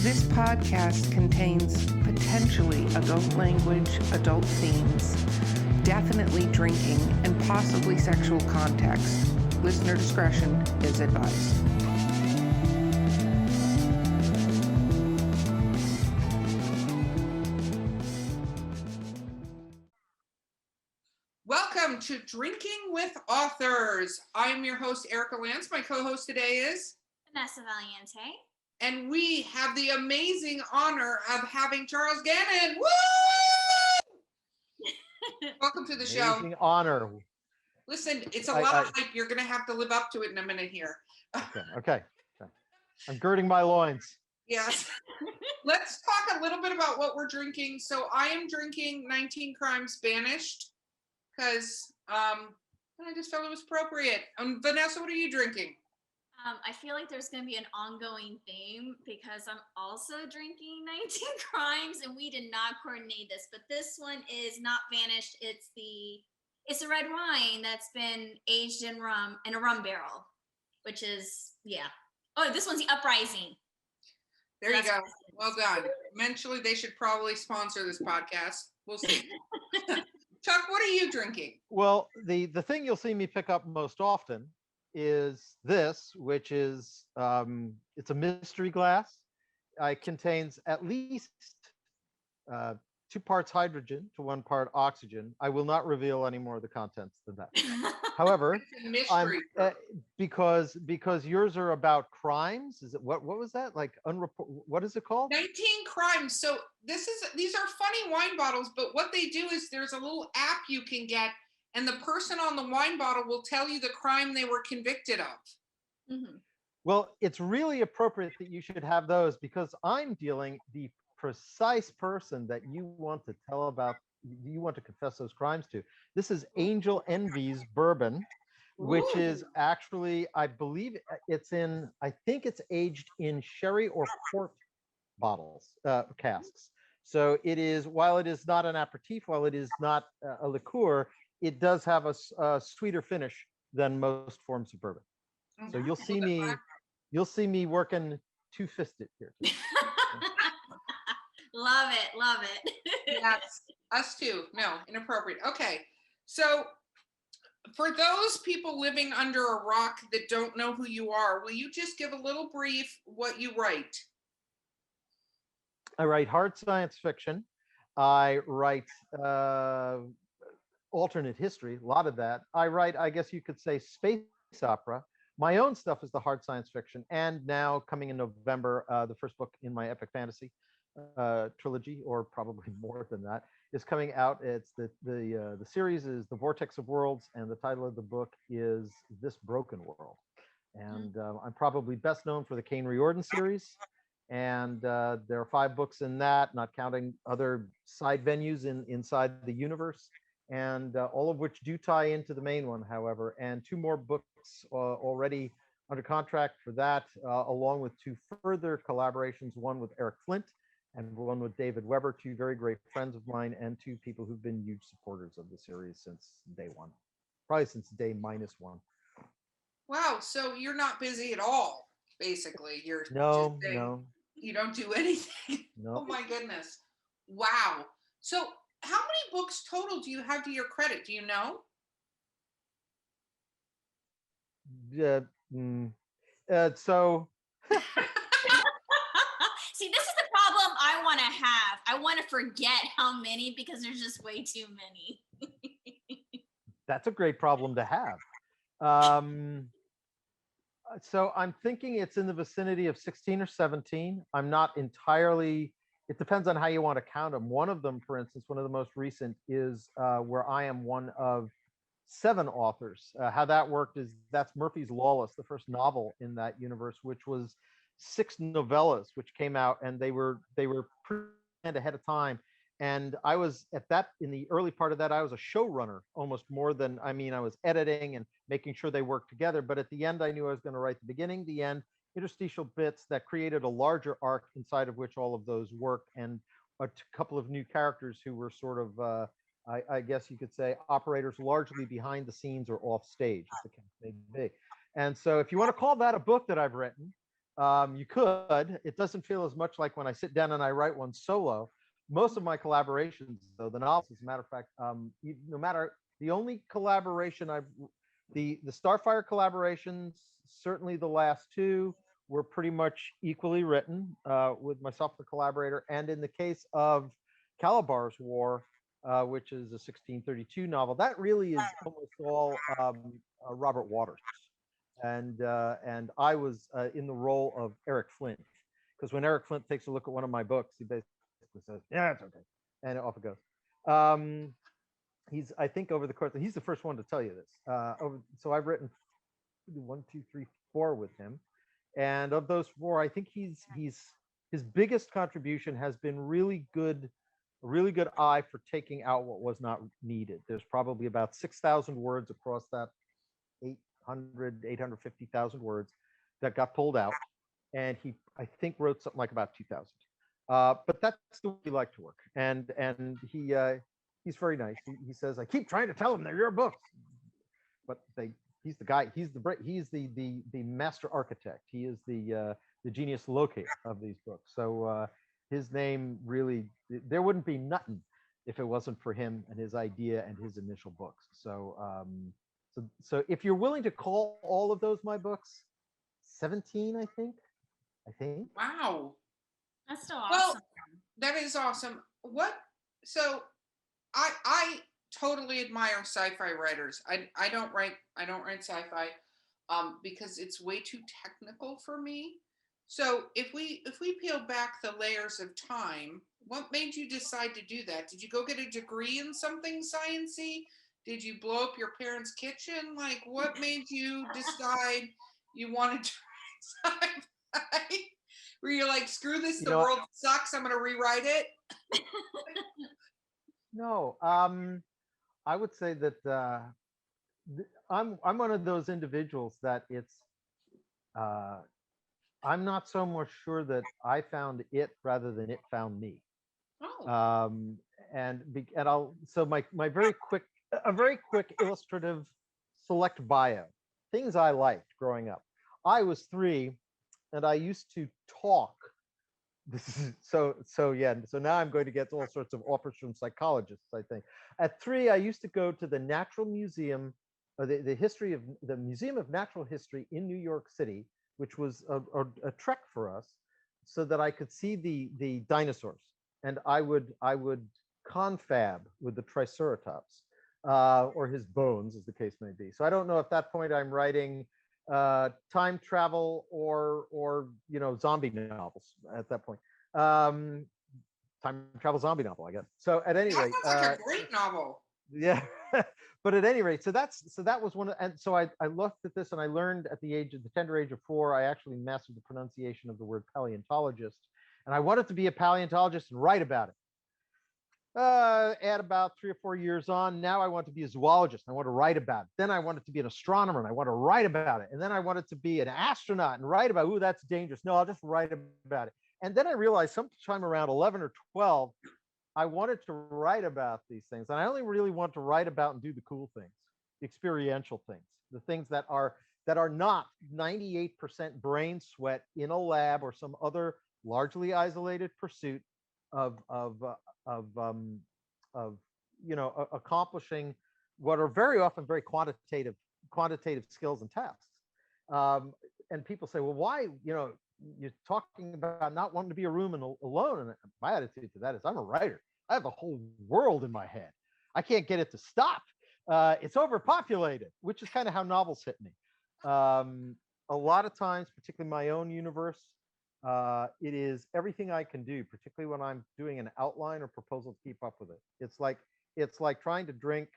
This podcast contains potentially adult language, adult themes, definitely drinking, and possibly sexual context. Listener discretion is advised. Welcome to Drinking with Authors. I'm your host, Erica Lance. My co-host today is Vanessa Valiente. And we have the amazing honor of having Charles Gannon. Woo! Welcome to the show. Amazing honor. Listen, it's a lot of hype. You're going to have to live up to it in a minute here. Okay. I'm girding my loins. Yes. Let's talk a little bit about what we're drinking. So I am drinking 19 Crimes Banished because I just felt it was appropriate. Vanessa, what are you drinking? I feel like there's going to be an ongoing theme because I'm also drinking 19 Crimes, and we did not coordinate this, but this one is not banished. It's a red wine that's been aged in a rum barrel, which is, yeah. Oh, this one's the Uprising. There you go. Well done. Eventually, they should probably sponsor this podcast. We'll see. Chuck, what are you drinking? Well, the thing you'll see me pick up most often is this, which is it's a mystery glass. It contains at least 2 parts hydrogen to 1 part oxygen. I will not reveal any more of the contents than that. However, because yours are about crimes. Is it what was that like? What is it called? 19 Crimes. So these are funny wine bottles, but what they do is there's a little app you can get. And the person on the wine bottle will tell you the crime they were convicted of. Mm-hmm. Well, it's really appropriate that you should have those because I'm dealing the precise person that you want to tell about, you want to confess those crimes to. This is Angel Envy's bourbon, which Ooh. Is actually, I believe I think it's aged in sherry or port bottles, casks. So it is, while it is not an aperitif, while it is not a liqueur, it does have a sweeter finish than most forms of bourbon. So you'll see me working two-fisted here. Love it. Yes, us too. No, inappropriate. Okay, so for those people living under a rock that don't know who you are, will you just give a little brief what you write? I write hard science fiction. I write alternate history, a lot of that. I write, I guess you could say, space opera. My own stuff is the hard science fiction, and now coming in November, the first book in my epic fantasy trilogy, or probably more than that, is coming out. It's the series is The Vortex of Worlds, and the title of the book is This Broken World. And I'm probably best known for the Caine Riordan series, and there are 5 books in that, not counting other side venues inside the universe. And all of which do tie into the main one, however, and 2 more books already under contract for that, along with 2 further collaborations, one with Eric Flint and one with David Weber, 2 very great friends of mine and 2 people who've been huge supporters of the series since day one, probably since day -1. Wow, so you're not busy at all, basically. You're no. You don't do anything. No. Oh my goodness. Wow. So how many books total do you have to your credit? Do you know? So See, this is the problem I want to have. I want to forget how many because there's just way too many. that's a great problem to have. So I'm thinking it's in the vicinity of 16 or 17. I'm not entirely, it depends on how you want to count them. One of them, for instance, one of the most recent is where I am one of 7 authors. How that worked is that's Murphy's Lawless, the first novel in that universe, which was 6 novellas, which came out, and they were planned ahead of time. And I was in the early part of that, I was a showrunner almost more than, I was editing and making sure they worked together. But at the end, I knew I was going to write the beginning, the end, interstitial bits that created a larger arc inside of which all of those work, and a couple of new characters who were sort of, I guess you could say, operators largely behind the scenes or off stage, as the case may be. And so if you want to call that a book that I've written, You could. It doesn't feel as much like when I sit down and I write one solo. Most of my collaborations, though, the novels, as a matter of fact, no matter the only collaboration the Starfire collaborations, certainly the last two were pretty much equally written with myself, the collaborator, and in the case of Calabar's War, which is a 1632 novel, that really is almost all Robert Waters, and I was in the role of Eric Flint, because when Eric Flint takes a look at one of my books, he basically says, "Yeah, it's okay," and off it goes. He's, I think, over the course, he's the first one to tell you this. So I've written 1, 2, 3, 4 with him, and of those 4, I think his biggest contribution has been a really good eye for taking out what was not needed. There's probably about 6,000 words across that 850,000 words that got pulled out, and he, I think, wrote something like about 2,000. But that's the way we like to work, and he's very nice. He says, "I keep trying to tell him they're your books," but he's the guy. He's the master architect. He is the genius locate of these books. So his name really, there wouldn't be nothing if it wasn't for him and his idea and his initial books. So so if you're willing to call all of those my books, 17, I think. Wow. That's so Well, awesome. that is awesome. So I totally admire sci-fi writers. I don't write sci-fi because it's way too technical for me. So if we peel back the layers of time, what made you decide to do that? Did you go get a degree in something sciencey? Did you blow up your parents' kitchen? Like, what made you decide you wanted to write sci-fi? Were you like, screw this, the world sucks, I'm gonna rewrite it? No, I would say that I'm one of those individuals that it's I'm not so much sure that I found it rather than it found me. Oh. And I'll, so my a very quick illustrative select bio, things I liked growing up. I was 3 and I used to talk. This is so yeah. So now I'm going to get all sorts of offers from psychologists, I think. At 3, I used to go to the Natural Museum, the Museum of Natural History in New York City, which was a trek for us, so that I could see the dinosaurs, and I would confab with the Triceratops, or his bones, as the case may be. So I don't know, at that point I'm writing time travel or zombie novels at that point. Time travel zombie novel, I guess. So at any rate, that sounds like a great novel. Yeah. But at any rate, so that was one of, and so I looked at this and I learned at the tender age of 4, I actually mastered the pronunciation of the word paleontologist, and I wanted to be a paleontologist and write about it. At about 3 or 4 years on, now I want to be a zoologist. I want to write about it. Then I wanted to be an astronomer and I want to write about it. And then I wanted to be an astronaut and write about, ooh, that's dangerous. No, I'll just write about it. And then I realized sometime around 11 or 12, I wanted to write about these things. And I only really want to write about and do the cool things, the experiential things, the things that are not 98% brain sweat in a lab or some other largely isolated pursuit of accomplishing what are very often very quantitative skills and tasks. And people say, well, why, you're talking about not wanting to be a room and alone. And my attitude to that is, I'm a writer. I have a whole world in my head. I can't get it to stop. It's overpopulated, which is kind of how novels hit me. A lot of times, particularly my own universe, it is everything I can do, particularly when I'm doing an outline or proposal to keep up with it. It's like trying to drink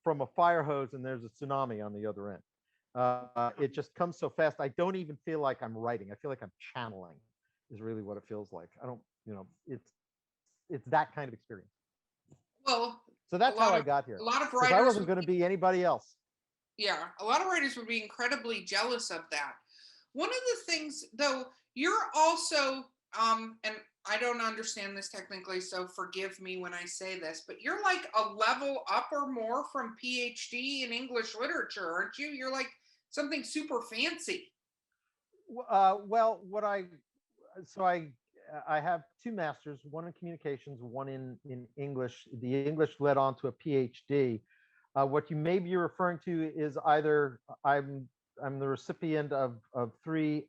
from a fire hose and there's a tsunami on the other end. It just comes so fast. I don't even feel like I'm writing. I feel like I'm channeling is really what it feels like. I don't, it's that kind of experience. Well, so that's how I got here. A lot of writers, I wasn't going to be anybody else. Yeah, a lot of writers would be incredibly jealous of that. One of the things, though, you're also, and I don't understand this technically, so forgive me when I say this, but you're like a level up or more from PhD in English literature, aren't you? You're like something super fancy. Well, I have two masters, one in communications, one in English. The English led on to a PhD. What you may be referring to is either I'm the recipient of three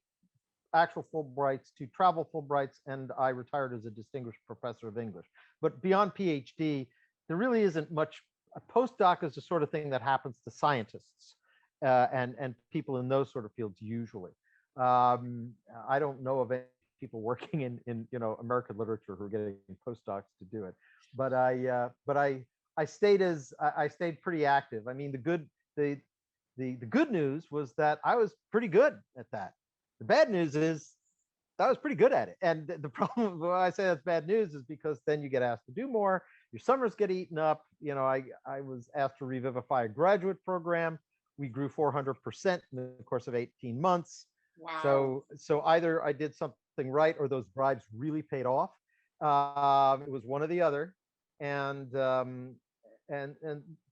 actual Fulbrights, two travel Fulbrights, and I retired as a distinguished professor of English. But beyond PhD, there really isn't much. A postdoc is the sort of thing that happens to scientists and people in those sort of fields usually. I don't know of any people working in American literature who are getting postdocs to do it. But I stayed pretty active. I mean, the good news was that I was pretty good at that. The bad news is I was pretty good at it. And the problem why I say that's bad news is because then you get asked to do more. Your summers get eaten up. I was asked to revivify a graduate program. We grew 400% in the course of 18 months. Wow. So either I did something right or those bribes really paid off. It was one or the other, and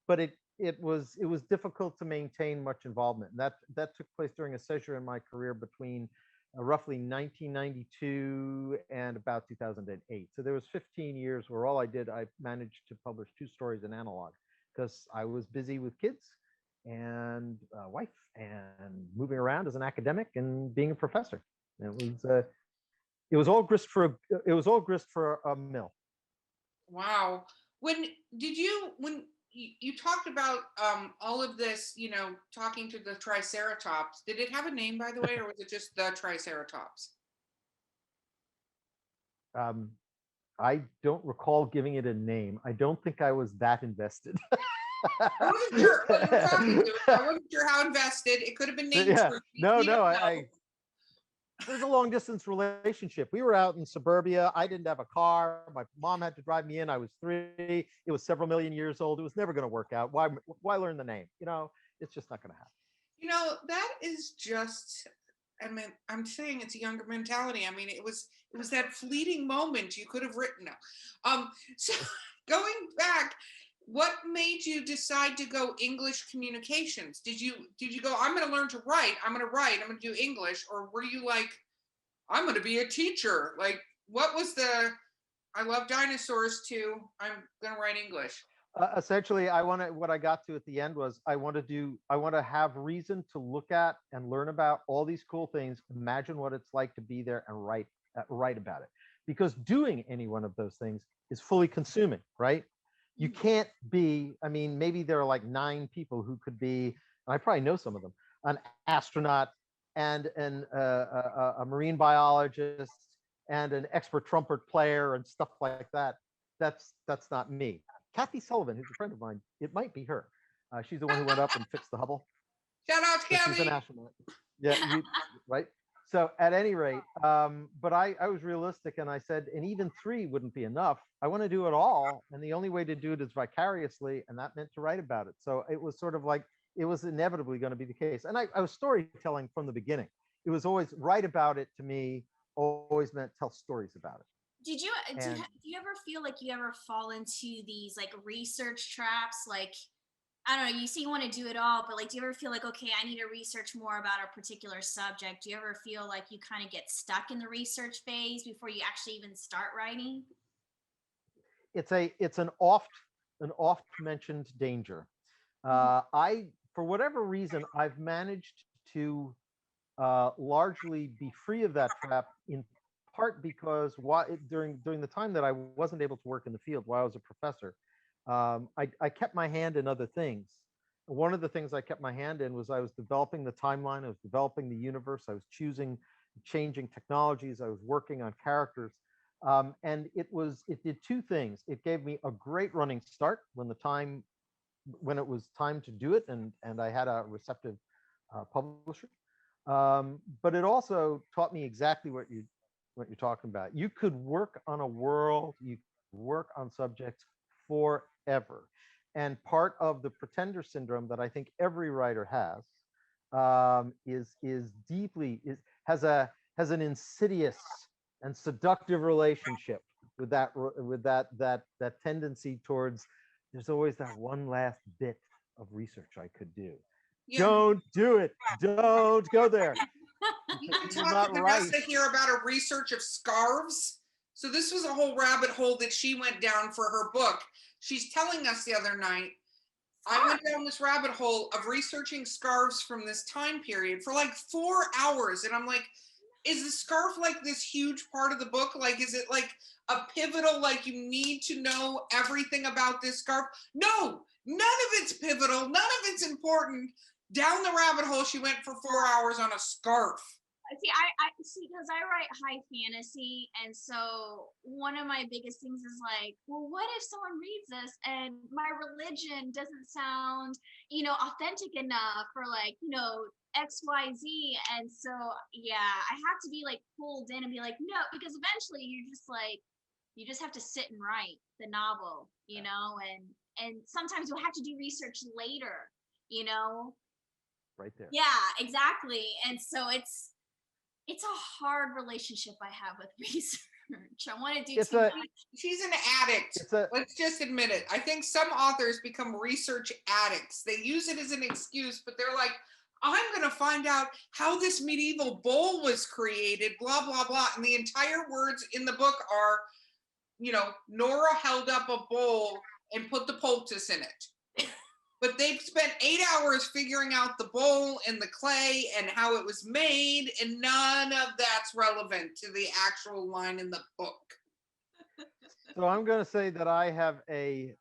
but it was difficult to maintain much involvement. And that took place during a seizure in my career between roughly 1992 and about 2008. So there was 15 years where all I managed to publish 2 stories in analog because I was busy with kids and wife and moving around as an academic and being a professor. It was all grist for a mill. Wow. When you talked about all of this, talking to the Triceratops, did it have a name, by the way, or was it just the Triceratops? I don't recall giving it a name. I don't think I was that invested. I wasn't sure what you were talking to. I wasn't sure how invested. It could have been named. Yeah. No, it was a long distance relationship. We were out in suburbia. I didn't have a car. My mom had to drive me in. I was 3. It was several million years old. It was never going to work out. Why learn the name? It's just not going to happen. That is just, I mean, I'm saying it's a younger mentality. I mean, it was that fleeting moment you could have written. So going back, what made you decide to go English communications? Did you go, I'm going to learn to write, I'm going to do English, or were you like, I'm going to be a teacher? Like, what was I love dinosaurs too, I'm going to write English? Essentially, what I got to at the end was I want to have reason to look at and learn about all these cool things, imagine what it's like to be there and write about it. Because doing any one of those things is fully consuming, right? You can't be, I mean, maybe there are like 9 people who could be, and I probably know some of them, an astronaut and a marine biologist and an expert trumpet player and stuff like that. That's not me. Kathy Sullivan, who's a friend of mine, it might be her. She's the one who went up and fixed the Hubble. Shout out to Kathy. She's an astronaut. Yeah, right. So at any rate, but I was realistic and I said, and even 3 wouldn't be enough. I want to do it all. And the only way to do it is vicariously. And that meant to write about it. So it was sort of like, it was inevitably going to be the case. And I was storytelling from the beginning. It was always write about it to me, always meant tell stories about it. Do you ever feel like you ever fall into these like research traps? Like, I don't know, you say you want to do it all, but like, do you ever feel like, okay, I need to research more about a particular subject? Do you ever feel like you kind of get stuck in the research phase before you actually even start writing? It's an oft mentioned danger. For whatever reason, I've managed to largely be free of that trap, in part because during the time that I wasn't able to work in the field while I was a professor, I kept my hand in other things. One of the things I kept my hand in was I was developing the timeline, I was developing the universe, I was changing technologies, I was working on characters. And it did 2 things. It gave me a great running start when it was time to do it, and I had a receptive publisher. But it also taught me exactly what you're talking about. You could work on a world, you could work on subjects forever. And part of the pretender syndrome that I think every writer has has an insidious and seductive relationship with that tendency towards, there's always that one last bit of research I could do. Yeah. Don't do it. Don't go there. We can You're talk not to right. Vanessa here about a research of scarves. So this was a whole rabbit hole that she went down for her book. She's telling us the other night, I went down this rabbit hole of researching scarves from this time period for like 4 hours. And I'm like, is the scarf like this huge part of the book? Like, is it like a pivotal, like you need to know everything about this scarf? No, none of it's pivotal. None of it's important. Down the rabbit hole, she went for 4 hours on a scarf. See, I see, because I write high fantasy, and so one of my biggest things is like, well, what if someone reads this and my religion doesn't sound, authentic enough for like, XYZ. And so yeah, I have to be like pulled in and be like, no, because eventually you're just like, you just have to sit and write the novel, and sometimes you'll have to do research later, Right there. yeah, exactly. And so it's a hard relationship I have with research. I want to do It's too a- much. She's an addict. It's a Let's just admit it. I think some authors become research addicts. They use it as an excuse, but they're like, I'm going to find out how this medieval bowl was created, blah, blah, blah. And the entire words in the book are, Nora held up a bowl and put the poultice in it. But they've spent 8 hours figuring out the bowl and the clay and how it was made, and none of that's relevant to the actual line in the book. So I'm going to say that I have a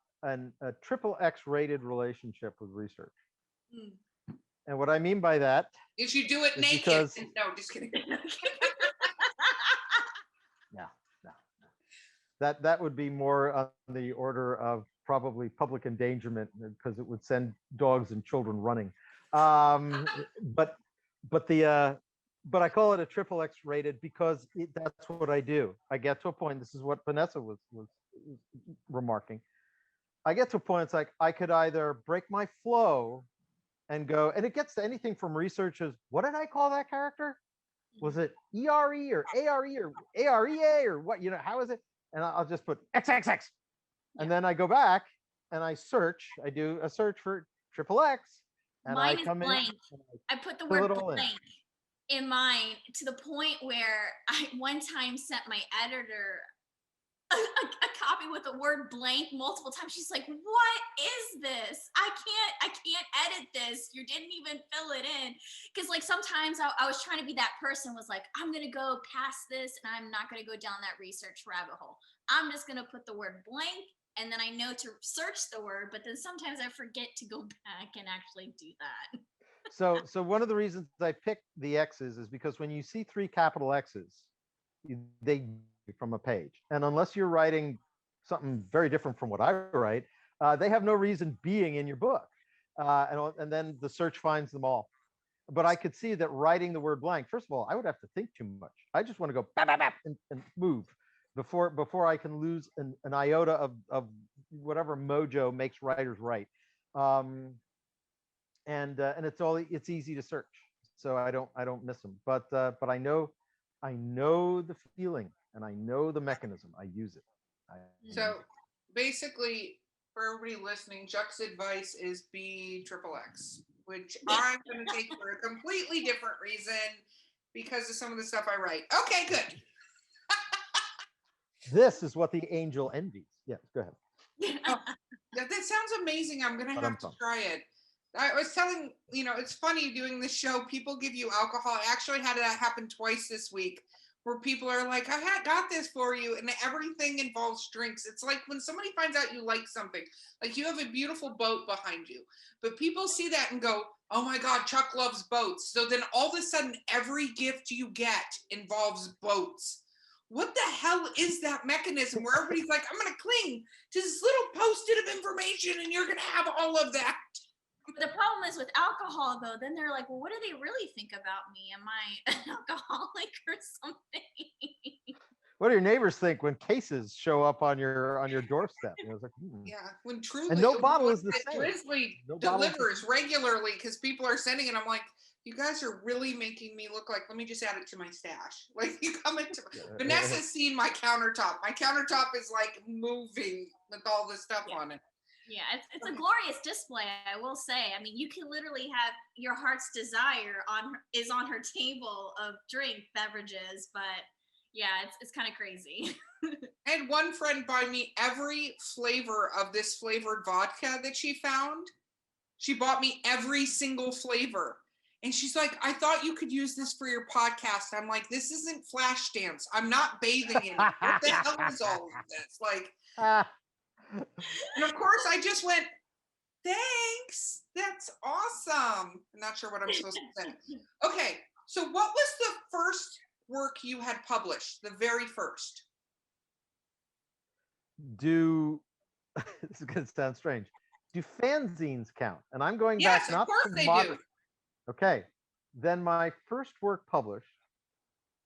triple X rated relationship with research. Mm. And what I mean by that Is you do it is naked. because No, just kidding. no. That would be more on the order of probably public endangerment, because it would send dogs and children running. But I call it a triple X rated because that's what I do. I get to a point. This is what Vanessa was remarking. I get to a point. It's like I could either break my flow and go, and it gets to anything from research as, what did I call that character? Was it ERE or ARE or AREA or what? How is it? And I'll just put XXX. And then I go back and I search. I do a search for triple X. And Mine I is come blank. in. I put the fill word it all in. blank in mine to the point where I one time sent my editor a copy with the word blank multiple times. She's like, what is this? I can't edit this. You didn't even fill it in. Because like sometimes I was trying to be that person, was like, I'm gonna go past this and I'm not gonna go down that research rabbit hole. I'm just gonna put the word blank, and then I know to search the word, but then sometimes I forget to go back and actually do that. So one of the reasons I picked the X's is because when you see 3 capital X's, they from a page, and unless you're writing something very different from what I write, they have no reason being in your book, and then the search finds them all. But I could see that writing the word blank, first of all, I would have to think too much. I just want to go bap, bap, bap, and move before I can lose an iota of whatever mojo makes writers write. And it's easy to search, so I don't miss them. But I know the feeling and I know the mechanism. I use it. So basically, for everybody listening, Chuck's advice is be triple X, which I'm going to take for a completely different reason because of some of the stuff I write. Okay, good. This is what the angel envies. Yes, go ahead. That sounds amazing. I'm going to have to try it. I was telling, it's funny doing this show. People give you alcohol. I actually had that happen twice this week, where people are like, I got this for you, and everything involves drinks. It's like when somebody finds out you like something, like you have a beautiful boat behind you, but people see that and go, oh my God, Chuck loves boats. So then all of a sudden, every gift you get involves boats. What the hell is that mechanism where everybody's like, I'm going to cling to this little post-it of information and you're going to have all of that? The problem is with alcohol, though, then they're like, well, what do they really think about me? Am I an alcoholic or something? What do your neighbors think when cases show up on your doorstep? It's like, yeah, when truly, and no bottle is the same. Drizzly No delivers regularly because people are sending it. I'm like, you guys are really making me look like, let me just add it to my stash. Like you come into Vanessa's seen my countertop. My countertop is like moving with all this stuff on it. Yeah, it's a glorious display, I will say. I mean, you can literally have your heart's desire on her table of beverages, but yeah, it's kind of crazy. I had one friend buy me every flavor of this flavored vodka that she found. She bought me every single flavor. And she's like, I thought you could use this for your podcast. I'm like, this isn't Flashdance. I'm not bathing in it. What the hell is all of this? Like, and of course, I just went, thanks. That's awesome. I'm not sure what I'm supposed to say. Okay. So, what was the first work you had published? The very first? Do this is going to sound strange. Do fanzines count? And I'm going Yes, back not of course to they modern. do. Okay, then my first work published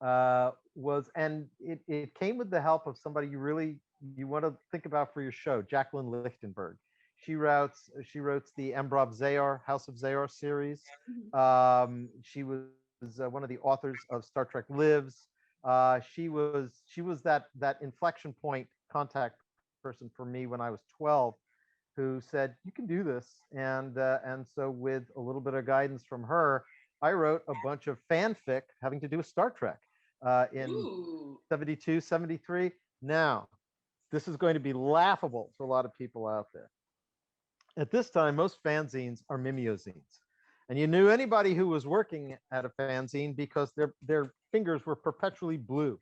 was, and it came with the help of somebody you want to think about for your show, Jacqueline Lichtenberg. She wrote the Embrov Zayar House of Zayar series. She was one of the authors of Star Trek Lives. She was that inflection point contact person for me when I was 12, who said, you can do this. And so with a little bit of guidance from her, I wrote a bunch of fanfic having to do with Star Trek in Ooh. 72, 73. Now, this is going to be laughable to a lot of people out there. At this time, most fanzines are mimeozines. And you knew anybody who was working at a fanzine because their fingers were perpetually blue,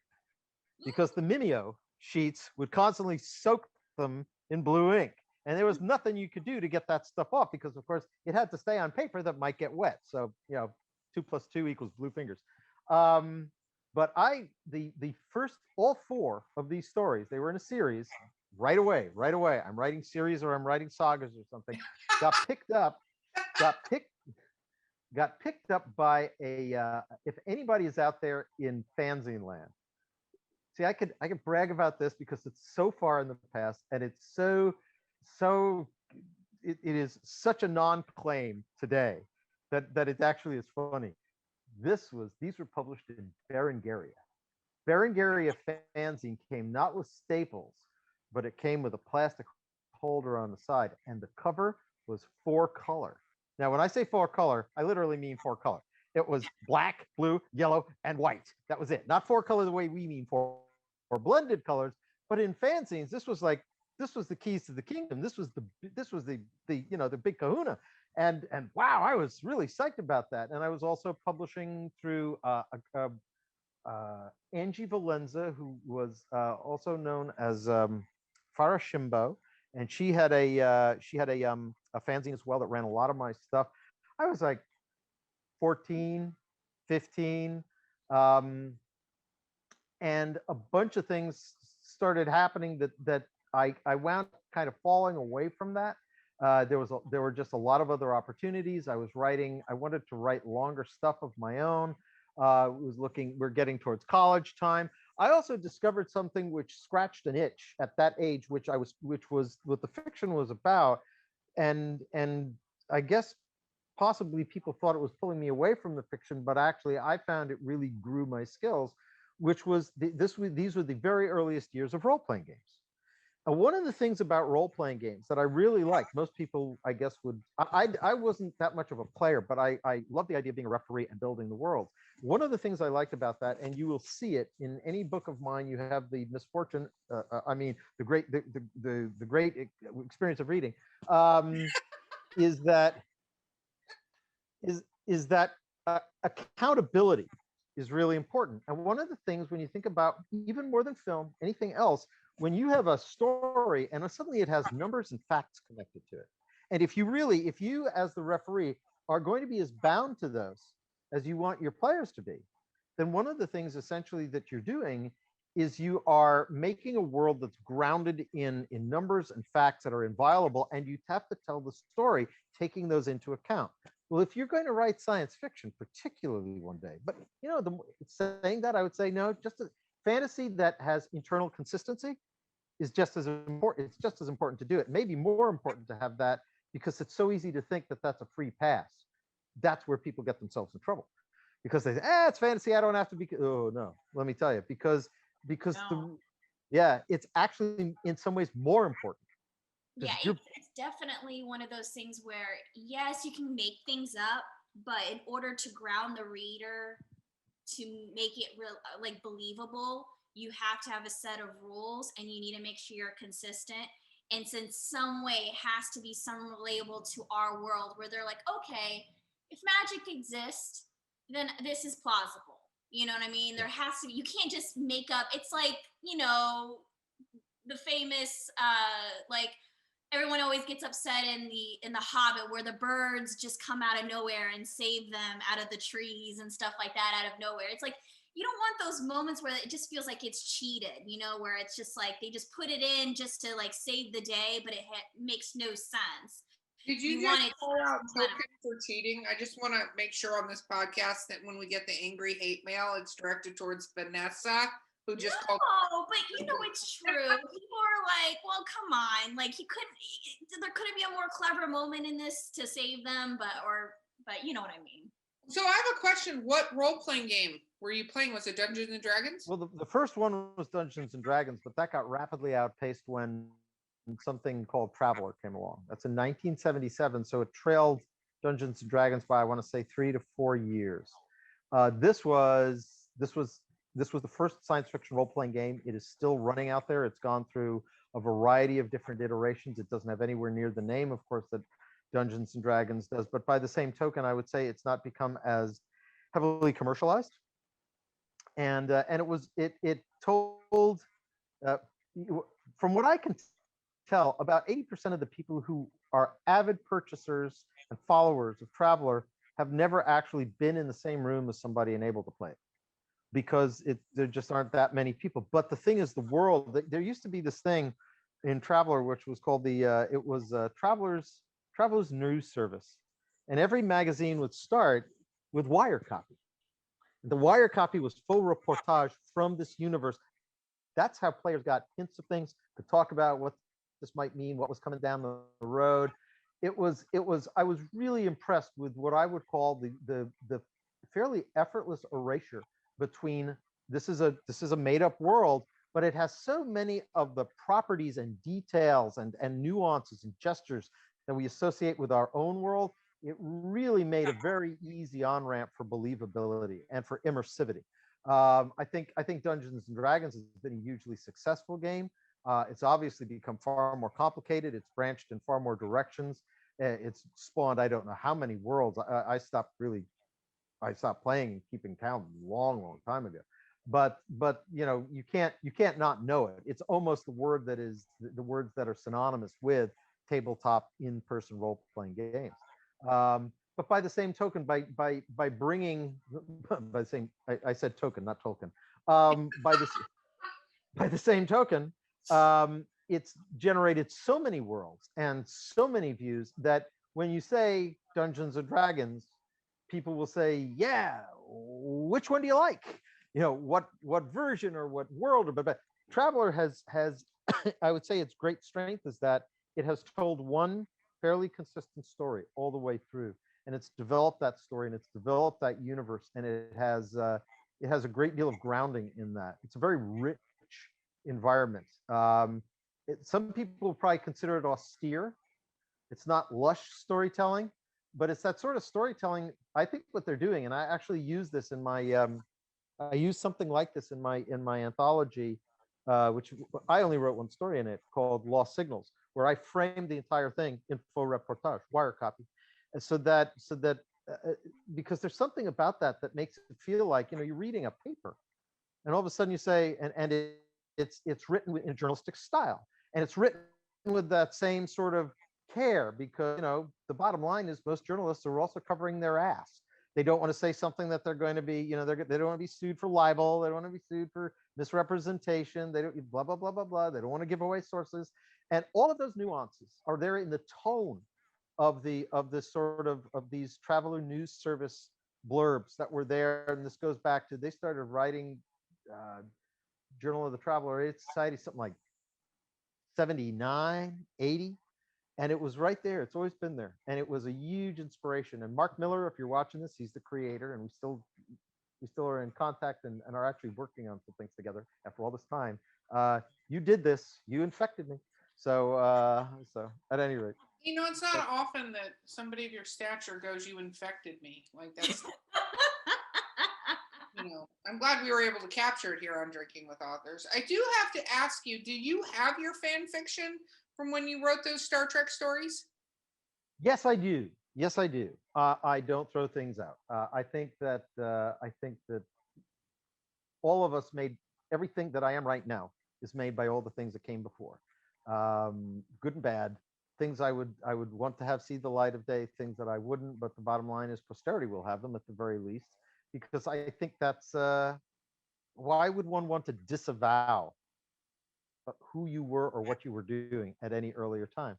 because the mimeo sheets would constantly soak them in blue ink. And there was nothing you could do to get that stuff off, because of course it had to stay on paper that might get wet. So, 2 + 2 = blue fingers. But the first, all 4 of these stories, they were in a series right away. I'm writing series or I'm writing sagas or something. Got picked up by a, if anybody is out there in fanzine land, see, I could brag about this because it's so far in the past, and it's it is such a non-claim today that it actually is funny. These were published in Berengaria. Berengaria fanzine came not with staples, but it came with a plastic holder on the side, and the cover was 4-color. Now, when I say 4-color, I literally mean 4-color. It was black, blue, yellow, and white. That was it. Not 4-color the way we mean 4 or blended colors, but in fanzines, this was the keys to the kingdom. This was the big kahuna. And wow, I was really psyched about that. And I was also publishing through Angie Valenza, who was also known as Farah Shimbo, and she had a fanzine as well that ran a lot of my stuff. I was like 14, 15, and a bunch of things started happening that I wound kind of falling away from that. There were just a lot of other opportunities. I wanted to write longer stuff of my own. We're getting towards college time. I also discovered something which scratched an itch at that age, which was what the fiction was about. And I guess possibly people thought it was pulling me away from the fiction, but actually I found it really grew my skills, which was these were the very earliest years of role-playing games. One of the things about role-playing games that I really like, most people, I guess, I wasn't that much of a player, but I love the idea of being a referee and building the world. One of the things I liked about that, and you will see it in any book of mine, you have the misfortune, the great experience of reading, is that accountability is really important. And one of the things when you think about, even more than film, anything else, when you have a story and suddenly it has numbers and facts connected to it, and if you as the referee are going to be as bound to those as you want your players to be, then one of the things essentially that you're doing is you are making a world that's grounded in numbers and facts that are inviolable, and you have to tell the story taking those into account. Well, if you're going to write science fiction, particularly one day, but saying that, I would say no, just a fantasy that has internal consistency is just as important. It's just as important to do it. Maybe more important to have that, because it's so easy to think that that's a free pass. That's where people get themselves in trouble, because they say, it's fantasy, I don't have to be. Oh no, let me tell you, because No. it's actually in some ways more important. Yeah, You're- it's definitely one of those things where, yes, you can make things up, but in order to ground the reader to make it real, like believable, you have to have a set of rules and you need to make sure you're consistent. And since some way it has to be some relatable to our world where they're like, okay, if magic exists, then this is plausible. You know what I mean? There has to be, you can't just make up, it's like, the famous like everyone always gets upset in the Hobbit where the birds just come out of nowhere and save them out of the trees and stuff like that out of nowhere. It's like you don't want those moments where it just feels like it's cheated, where it's just like they just put it in just to like save the day, but it makes no sense. Did you want just it call out Token for cheating? I just want to make sure on this podcast that when we get the angry hate mail, it's directed towards Vanessa, who just called. No, but it's true. People are like, well, come on. Like there couldn't be a more clever moment in this to save them, but you know what I mean. So I have a question. What role-playing game were you playing? Was it Dungeons and Dragons? Well, the first one was Dungeons and Dragons, but that got rapidly outpaced when something called Traveler came along. That's in 1977, so it trailed Dungeons and Dragons by, I want to say, 3 to 4 years. This was the first science fiction role-playing game. It is still running out there. It's gone through a variety of different iterations. It doesn't have anywhere near the name, of course, that Dungeons and Dragons does, but by the same token, I would say it's not become as heavily commercialized. And it told, from what I can tell, about 80% of the people who are avid purchasers and followers of Traveler have never actually been in the same room as somebody and able to play it, because there just aren't that many people. But the thing is, the world, there used to be this thing in Traveler which was called Traveler's News Service, and every magazine would start with wire copy. The wire copy was full reportage from this universe. That's how players got hints of things, to talk about what this might mean, what was coming down the road. I was really impressed with what I would call the fairly effortless erasure between this is a made up world, but it has so many of the properties and details and nuances and gestures that we associate with our own world. It really made a very easy on-ramp for believability and for immersivity. I think Dungeons and Dragons has been a hugely successful game. It's obviously become far more complicated. It's branched in far more directions. It's spawned, I don't know how many worlds. I stopped playing and keeping count long time ago. But you can't not know it. It's almost the words that are synonymous with tabletop in-person role-playing games. But by the same token, by bringing, by saying, I said token, not Tolkien. By the same token, it's generated so many worlds and so many views that when you say Dungeons and Dragons, people will say, yeah, which one do you like? What version or what world? But Traveler has I would say its great strength is that it has told one fairly consistent story all the way through, and it's developed that story and it's developed that universe, and it has a great deal of grounding in that. It's a very rich environment. Some people probably consider it austere. It's not lush storytelling, but it's that sort of storytelling. I think what they're doing, and I actually use this in my I use something like this in my anthology, which I only wrote one story in it, called Lost Signals, where I framed the entire thing info reportage, wire copy, and so that because there's something about that makes it feel like you're reading a paper, and all of a sudden you say, it's written in a journalistic style, and it's written with that same sort of care, because the bottom line is most journalists are also covering their ass. They don't want to say something that they're going to be, they don't want to be sued for libel. They don't want to be sued for misrepresentation. They don't blah, blah, blah, blah, blah. They don't want to give away sources. And all of those nuances are there in the tone of this sort of these Traveler News Service blurbs that were there. And this goes back to, they started writing Journal of the Traveler Aid Society, something like 79, 80. And it was right there. It's always been there. And it was a huge inspiration. And Mark Miller, if you're watching this, he's the creator, and we still are in contact and are actually working on some things together after all this time. You did this. You infected me. So at any rate. It's not often that somebody of your stature goes, "You infected me." Like that's, I'm glad we were able to capture it here on Drinking with Authors. I do have to ask you, do you have your fan fiction from when you wrote those Star Trek stories? Yes, I do. Yes, I do. I don't throw things out. I think that all of us made everything that I am right now is made by all the things that came before, good and bad. Things I would want to have see the light of day, things that I wouldn't. But the bottom line is posterity will have them at the very least, because I think that's why would one want to disavow who you were or what you were doing at any earlier time?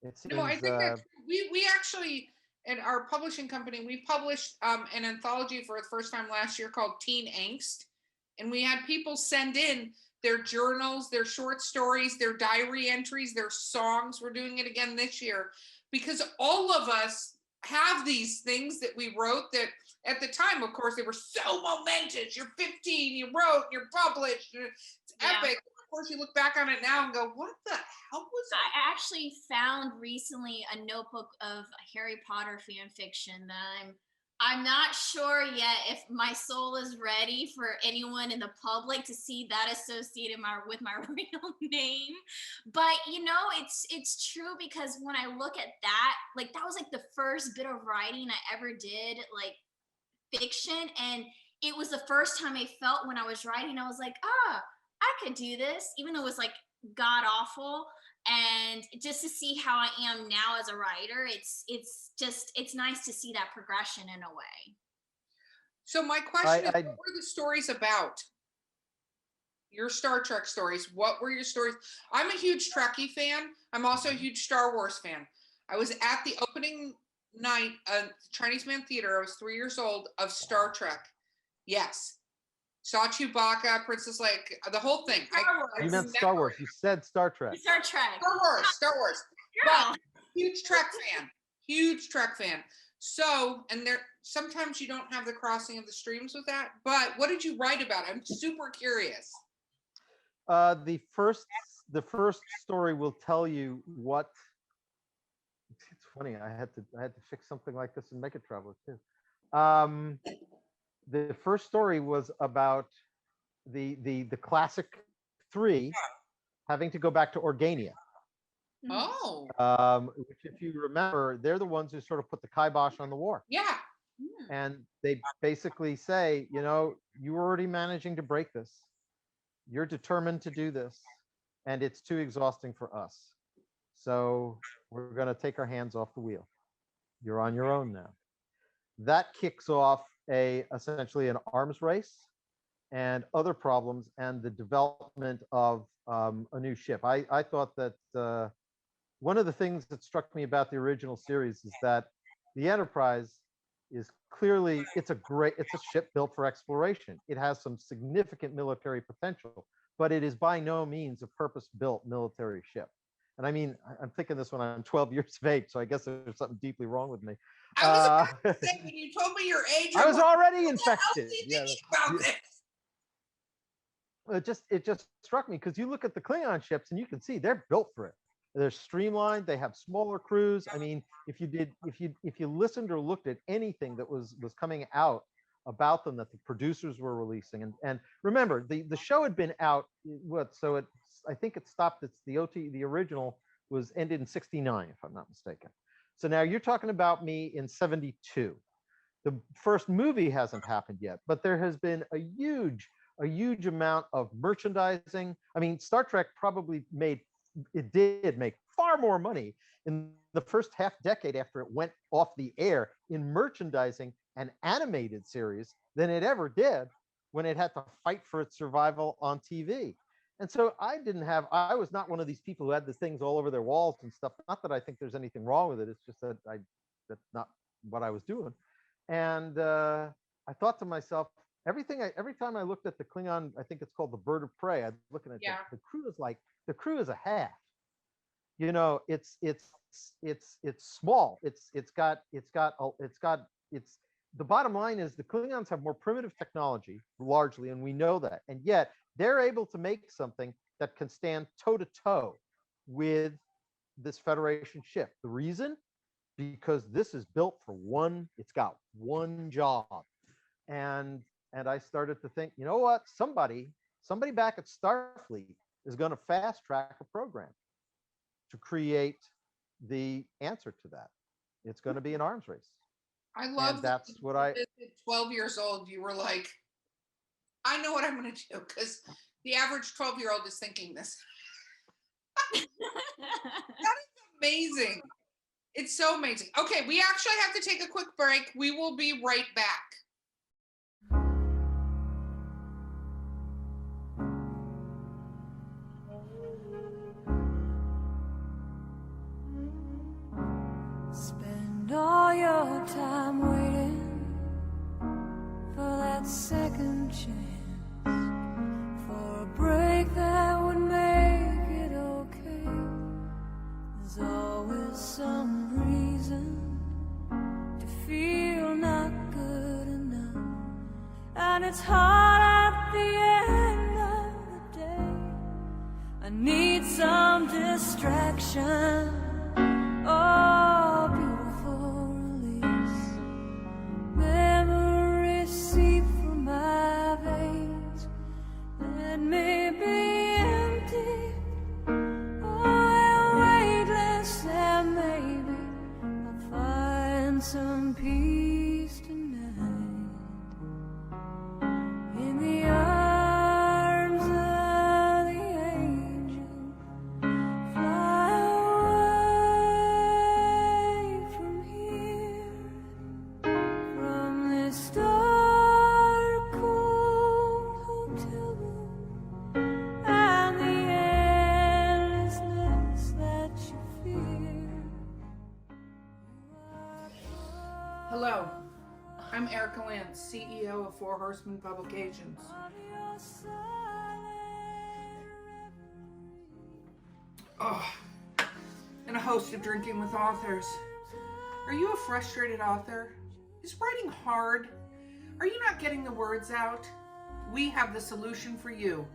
It No, I seems think that we actually, at our publishing company, we published an anthology for the first time last year called Teen Angst, and we had people send in their journals, their short stories, their diary entries, their songs. We're doing it again this year because all of us have these things that we wrote that at the time, of course, they were so momentous. You're 15, you wrote, you're published, it's epic. Of course, you look back on it now and go, what the hell was that? I actually found recently a notebook of Harry Potter fan fiction that I'm not sure yet if my soul is ready for anyone in the public to see that associated with my real name. But it's true, because when I look at that, like that was like the first bit of writing I ever did, like fiction, and it was the first time I felt when I was writing, I was like, I could do this, even though it was like god awful. And just to see how I am now as a writer, it's nice to see that progression in a way. So my question is, what were the stories about? Your Star Trek stories. What were your stories? I'm a huge Trekkie fan. I'm also a huge Star Wars fan. I was at the opening night of Chinese Man Theater. I was 3 years old, of Star Trek. Yes. Saw Chewbacca, Princess Leia, the whole thing. You meant Star Wars. You said Star Trek. Star Trek. Star Wars. But huge Trek fan. Huge Trek fan. So, and there sometimes you don't have the crossing of the streams with that. But what did you write about? I'm super curious. The first story will tell you what. It's funny. I had to fix something like this in Make It Traveler too. The first story was about the classic three having to go back to Organia. Oh. Which, if you remember, they're the ones who sort of put the kibosh on the war. Yeah. And they basically say, you're already managing to break this. You're determined to do this, and it's too exhausting for us. So we're going to take our hands off the wheel. You're on your own now. That kicks off essentially an arms race and other problems, and the development of a new ship. I thought that one of the things that struck me about the original series is that the Enterprise is clearly, it's a ship built for exploration. It has some significant military potential, but it is by no means a purpose-built military ship. And I mean, I'm thinking this when I'm 12 years of age, so I guess there's something deeply wrong with me. I was about to say, when you told me your age, I was already infected. About this? It just struck me, because you look at the Klingon ships and you can see they're built for it. They're streamlined. They have smaller crews. I mean, if you listened or looked at anything that was coming out about them that the producers were releasing, and remember, the show had been out I think it stopped. It's the original was ended in '69, if I'm not mistaken. So now you're talking about me in '72. The first movie hasn't happened yet, but there has been a huge amount of merchandising. I mean, Star Trek probably did make far more money in the first half decade after it went off the air in merchandising and animated series than it ever did when it had to fight for its survival on TV. And so I was not one of these people who had the things all over their walls and stuff. Not that I think there's anything wrong with it. It's just that that's not what I was doing. And I thought to myself, every time I looked at the Klingon, I think it's called the Bird of Prey, I'm looking at the crew is like, the crew is a half. It's small. The bottom line is the Klingons have more primitive technology largely, and we know that. And yet they're able to make something that can stand toe to toe with this Federation ship. The reason? Because this is built for one, it's got one job. And I started to think, you know what? Somebody back at Starfleet is going to fast track a program to create the answer to that. It's going to be an arms race. I love And that's what I. at 12 years old, you were like, I know what I'm going to do, because the average 12-year-old is thinking this. That is amazing. It's so amazing. Okay, we actually have to take a quick break. We will be right back. Spend all your time waiting for that second chance, for a break that would make it okay. There's always some reason to feel not good enough, and it's hard at the end of the day. I need some distraction. Oh, beautiful release. Memories seep from my veins. Let me be empty. Oh, weightless, and maybe I'll find some peace tonight. In the arms of the angel. Fly away from here, from this dark, cold hotel room, and the endlessness that you fear. Hello, I'm Erica Lance, CEO of Four Horsemen Publications. Oh, and a host of Drinking with Authors. Are you a frustrated author? Is writing hard? Are you not getting the words out? We have the solution for you.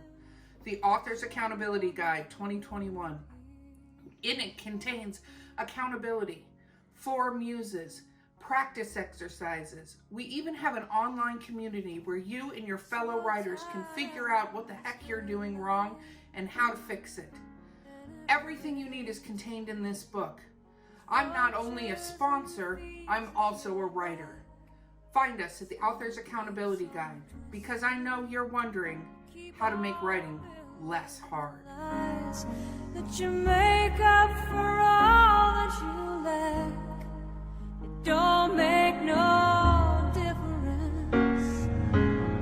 The Author's Accountability Guide 2021. In it contains accountability, 4 muses, practice exercises. We even have an online community where you and your fellow writers can figure out what the heck you're doing wrong and how to fix it. Everything you need is contained in this book. I'm not only a sponsor, I'm also a writer. Find us at the Author's Accountability Guide, because I know you're wondering how to make writing less hard. That you make up for all that you lack. It don't make no difference.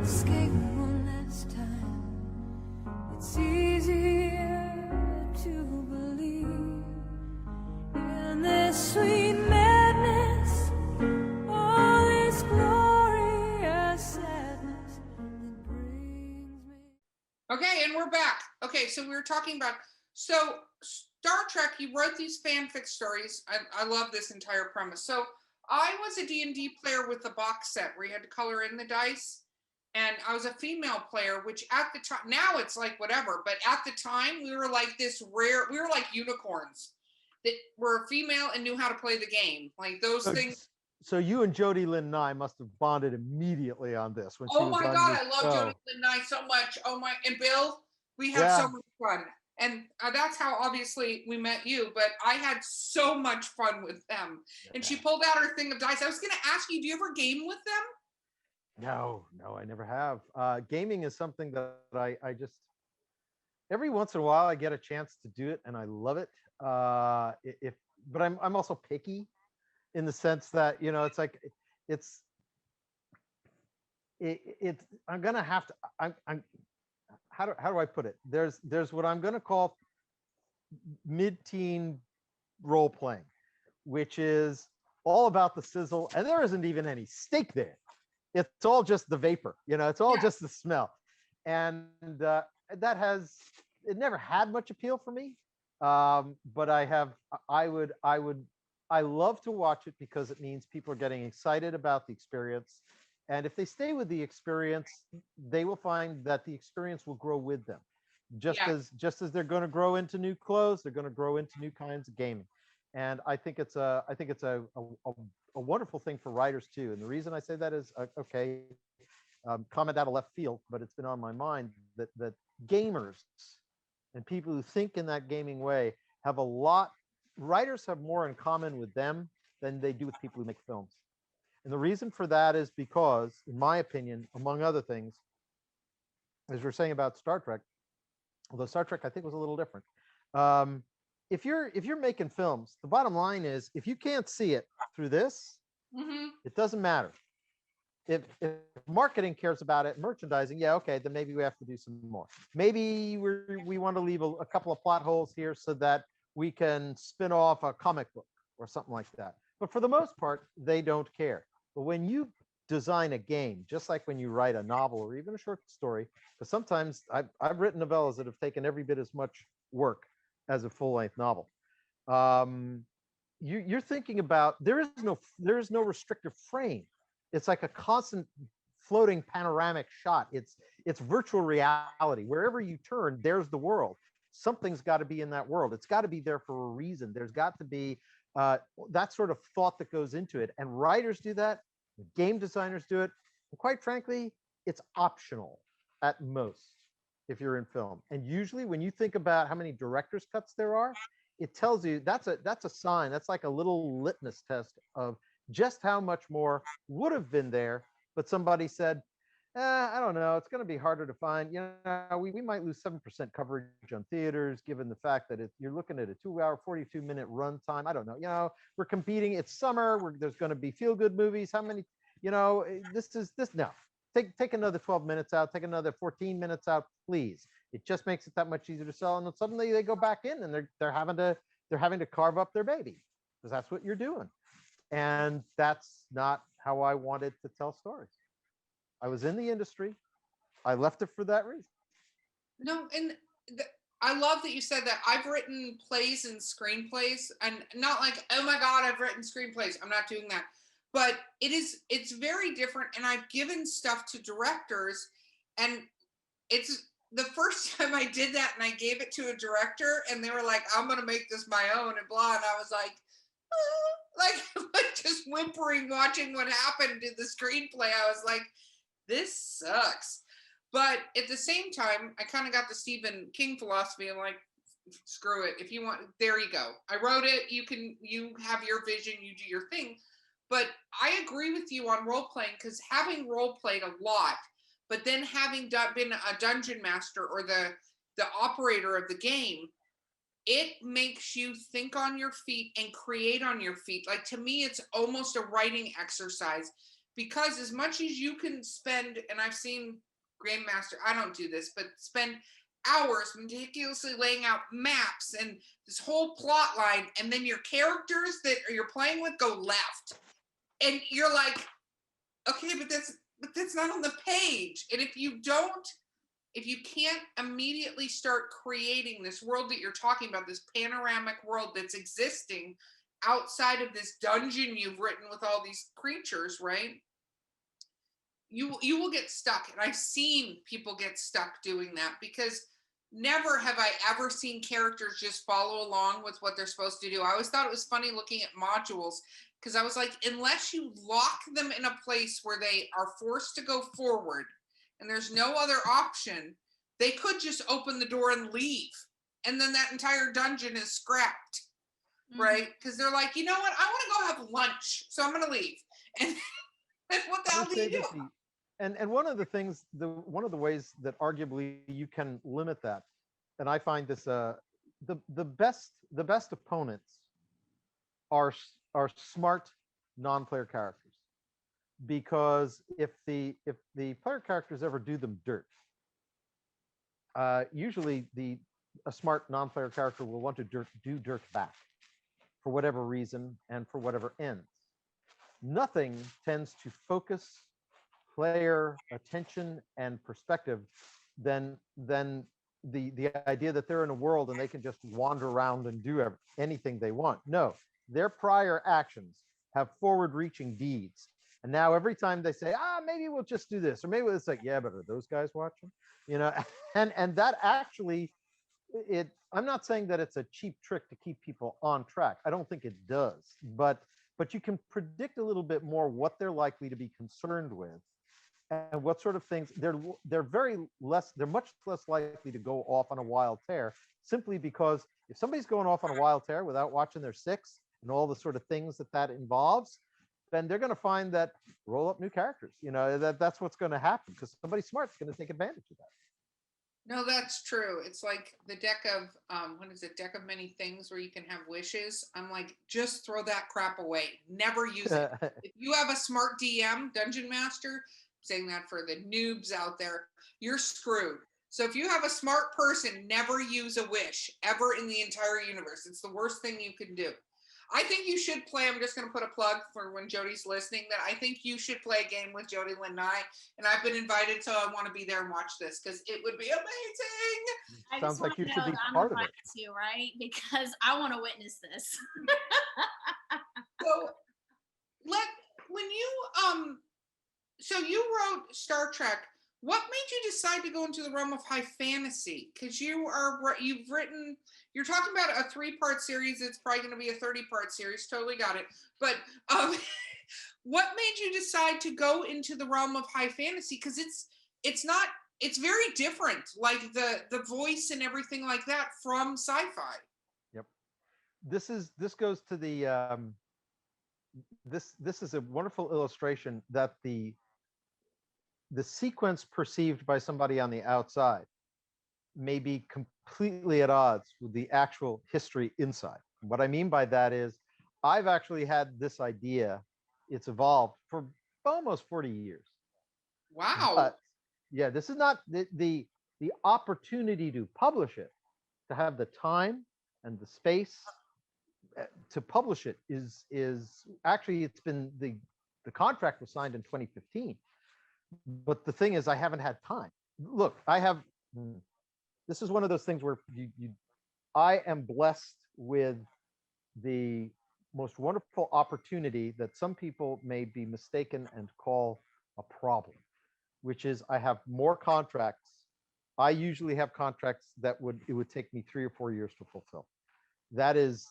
Escape one last time. It's easier to believe in this sweet madness, all this glorious sadness that brings me. Okay, and we're back. Okay, so we were talking about, so Star Trek, you wrote these fanfic stories. I love this entire premise. So I was a D&D player with the box set where you had to color in the dice. And I was a female player, which at the time, now it's like whatever, but at the time we were like this rare, we were like unicorns that were female and knew how to play the game. Like those things. So you and Jody Lynn Nye must have bonded immediately on this when she Oh was my on God, your I love show. Jody Lynn Nye so much. Oh my, and Bill, we had so much fun. And that's how obviously we met you, but I had so much fun with them. And she pulled out her thing of dice. I was going to ask you, do you ever game with them? No, I never have. Gaming is something that I just, every once in a while I get a chance to do it and I love it. But I'm also picky in the sense that, you know, it's like, I'm going to have to, I'm how do I put it? There's what I'm going to call mid-teen role playing, which is all about the sizzle, and there isn't even any steak there. It's all just the vapor, you know. It's all just the smell, and that it never had much appeal for me. But I love to watch it because it means people are getting excited about the experience. And if they stay with the experience, they will find that the experience will grow with them. Yeah. Just as they're going to grow into new clothes, they're going to grow into new kinds of gaming. And I think it's a wonderful thing for writers too. And the reason I say that is okay, comment out of left field, but it's been on my mind that gamers and people who think in that gaming way have a lot. Writers have more in common with them than they do with people who make films. And the reason for that is because, in my opinion, among other things, as we're saying about Star Trek, although Star Trek I think was a little different. If you're making films, the bottom line is if you can't see it through this, it doesn't matter. If marketing cares about it, merchandising, yeah, okay, then maybe we have to do some more. Maybe we want to leave a couple of plot holes here so that we can spin off a comic book or something like that. But for the most part, they don't care. But when you design a game, just like when you write a novel or even a short story, because sometimes I've written novellas that have taken every bit as much work as a full-length novel. You're thinking about there is no restrictive frame. It's like a constant floating panoramic shot. It's virtual reality. Wherever you turn, there's the world. Something's got to be in that world. It's got to be there for a reason. There's got to be that sort of thought that goes into it. And writers do that. Game designers do it. And quite frankly, it's optional at most if you're in film. And usually when you think about how many director's cuts there are, it tells you that's a sign. That's like a little litmus test of just how much more would have been there, but somebody said, I don't know, it's going to be harder to find. You know, we might lose 7% coverage on theaters, given the fact that you're looking at a 2-hour, 42-minute runtime. I don't know. You know, we're competing. It's summer. There's going to be feel-good movies. How many? You know, this. No, take another 12 minutes out. Take another 14 minutes out, please. It just makes it that much easier to sell. And then suddenly they go back in and they're having to carve up their baby because that's what you're doing. And that's not how I wanted to tell stories. I was in the industry. I left it for that reason. No, and I love that you said that. I've written plays and screenplays, and not like, oh my God, I've written screenplays. I'm not doing that. But it's very different. And I've given stuff to directors, and it's the first time I did that and I gave it to a director and they were like, I'm going to make this my own and blah. And I was like, like just whimpering, watching what happened in the screenplay. I was like, this sucks. But at the same time, I kind of got the Stephen King philosophy. I'm like, screw it. If you want, there you go. I wrote it. You have your vision, you do your thing. But I agree with you on role playing, because having role played a lot, but then having been a dungeon master or the operator of the game, it makes you think on your feet and create on your feet. Like, to me, it's almost a writing exercise, because as much as you can spend, and I've seen Game Master, I don't do this, but spend hours meticulously laying out maps and this whole plot line, and then your characters that you're playing with go left. And you're like, okay, but that's not on the page. And if you can't immediately start creating this world that you're talking about, this panoramic world that's existing outside of this dungeon you've written with all these creatures, right? You will get stuck. And I've seen people get stuck doing that, because never have I ever seen characters just follow along with what they're supposed to do. I always thought it was funny looking at modules, because I was like, unless you lock them in a place where they are forced to go forward and there's no other option, they could just open the door and leave. And then that entire dungeon is scrapped, right? Because they're like, you know what? I want to go have lunch, so I'm going to leave. And what the hell do you do? And one of the things, one of the ways that arguably you can limit that, and I find this, the best opponents are smart non-player characters, because if the player characters ever do them dirt, usually a smart non-player character will want to do dirt back for whatever reason and for whatever ends. Nothing tends to focus player attention and perspective than the idea that they're in a world and they can just wander around and do anything they want. No, their prior actions have forward-reaching deeds. And now every time they say, maybe we'll just do this, or maybe it's like, yeah, but are those guys watching? You know, and that actually, I'm not saying that it's a cheap trick to keep people on track. I don't think it does, but you can predict a little bit more what they're likely to be concerned with and what sort of things they're much less likely to go off on a wild tear, simply because if somebody's going off on a wild tear without watching their six and all the sort of things that involves, then they're going to find that roll up new characters. You know, that's what's going to happen, because somebody smart's going to take advantage of that. No, that's true. It's like the deck of what is it? Deck of many things, where you can have wishes. I'm like, just throw that crap away. Never use it. If you have a smart DM, dungeon master, saying that for the noobs out there, you're screwed. So if you have a smart person, never use a wish ever in the entire universe. It's the worst thing you can do. I think you should play. I'm just going to put a plug for when Jody's listening, that I think you should play a game with Jody Lynn and I've been invited, so I want to be there and watch this, because it would be amazing. I Sounds just like want to you know should be that I'm part of it. invited too, right? Because I want to witness this. So when you so you wrote Star Trek. What made you decide to go into the realm of high fantasy? Because you're talking about a 3-part series. It's probably going to be a 30-part series. Totally got it. But what made you decide to go into the realm of high fantasy? Because it's very different, like the voice and everything like that from sci-fi. Yep. This goes to the this is a wonderful illustration that the sequence perceived by somebody on the outside may be completely at odds with the actual history inside. What I mean by that is, I've actually had this idea, it's evolved for almost 40 years. Wow. But yeah, this is not the opportunity to publish it, to have the time and the space to publish it is actually, it's been the contract was signed in 2015. But the thing is, I haven't had time. Look, this is one of those things where I am blessed with the most wonderful opportunity that some people may be mistaken and call a problem, which is I have more contracts. I usually have contracts that it would take me 3 or 4 years to fulfill. This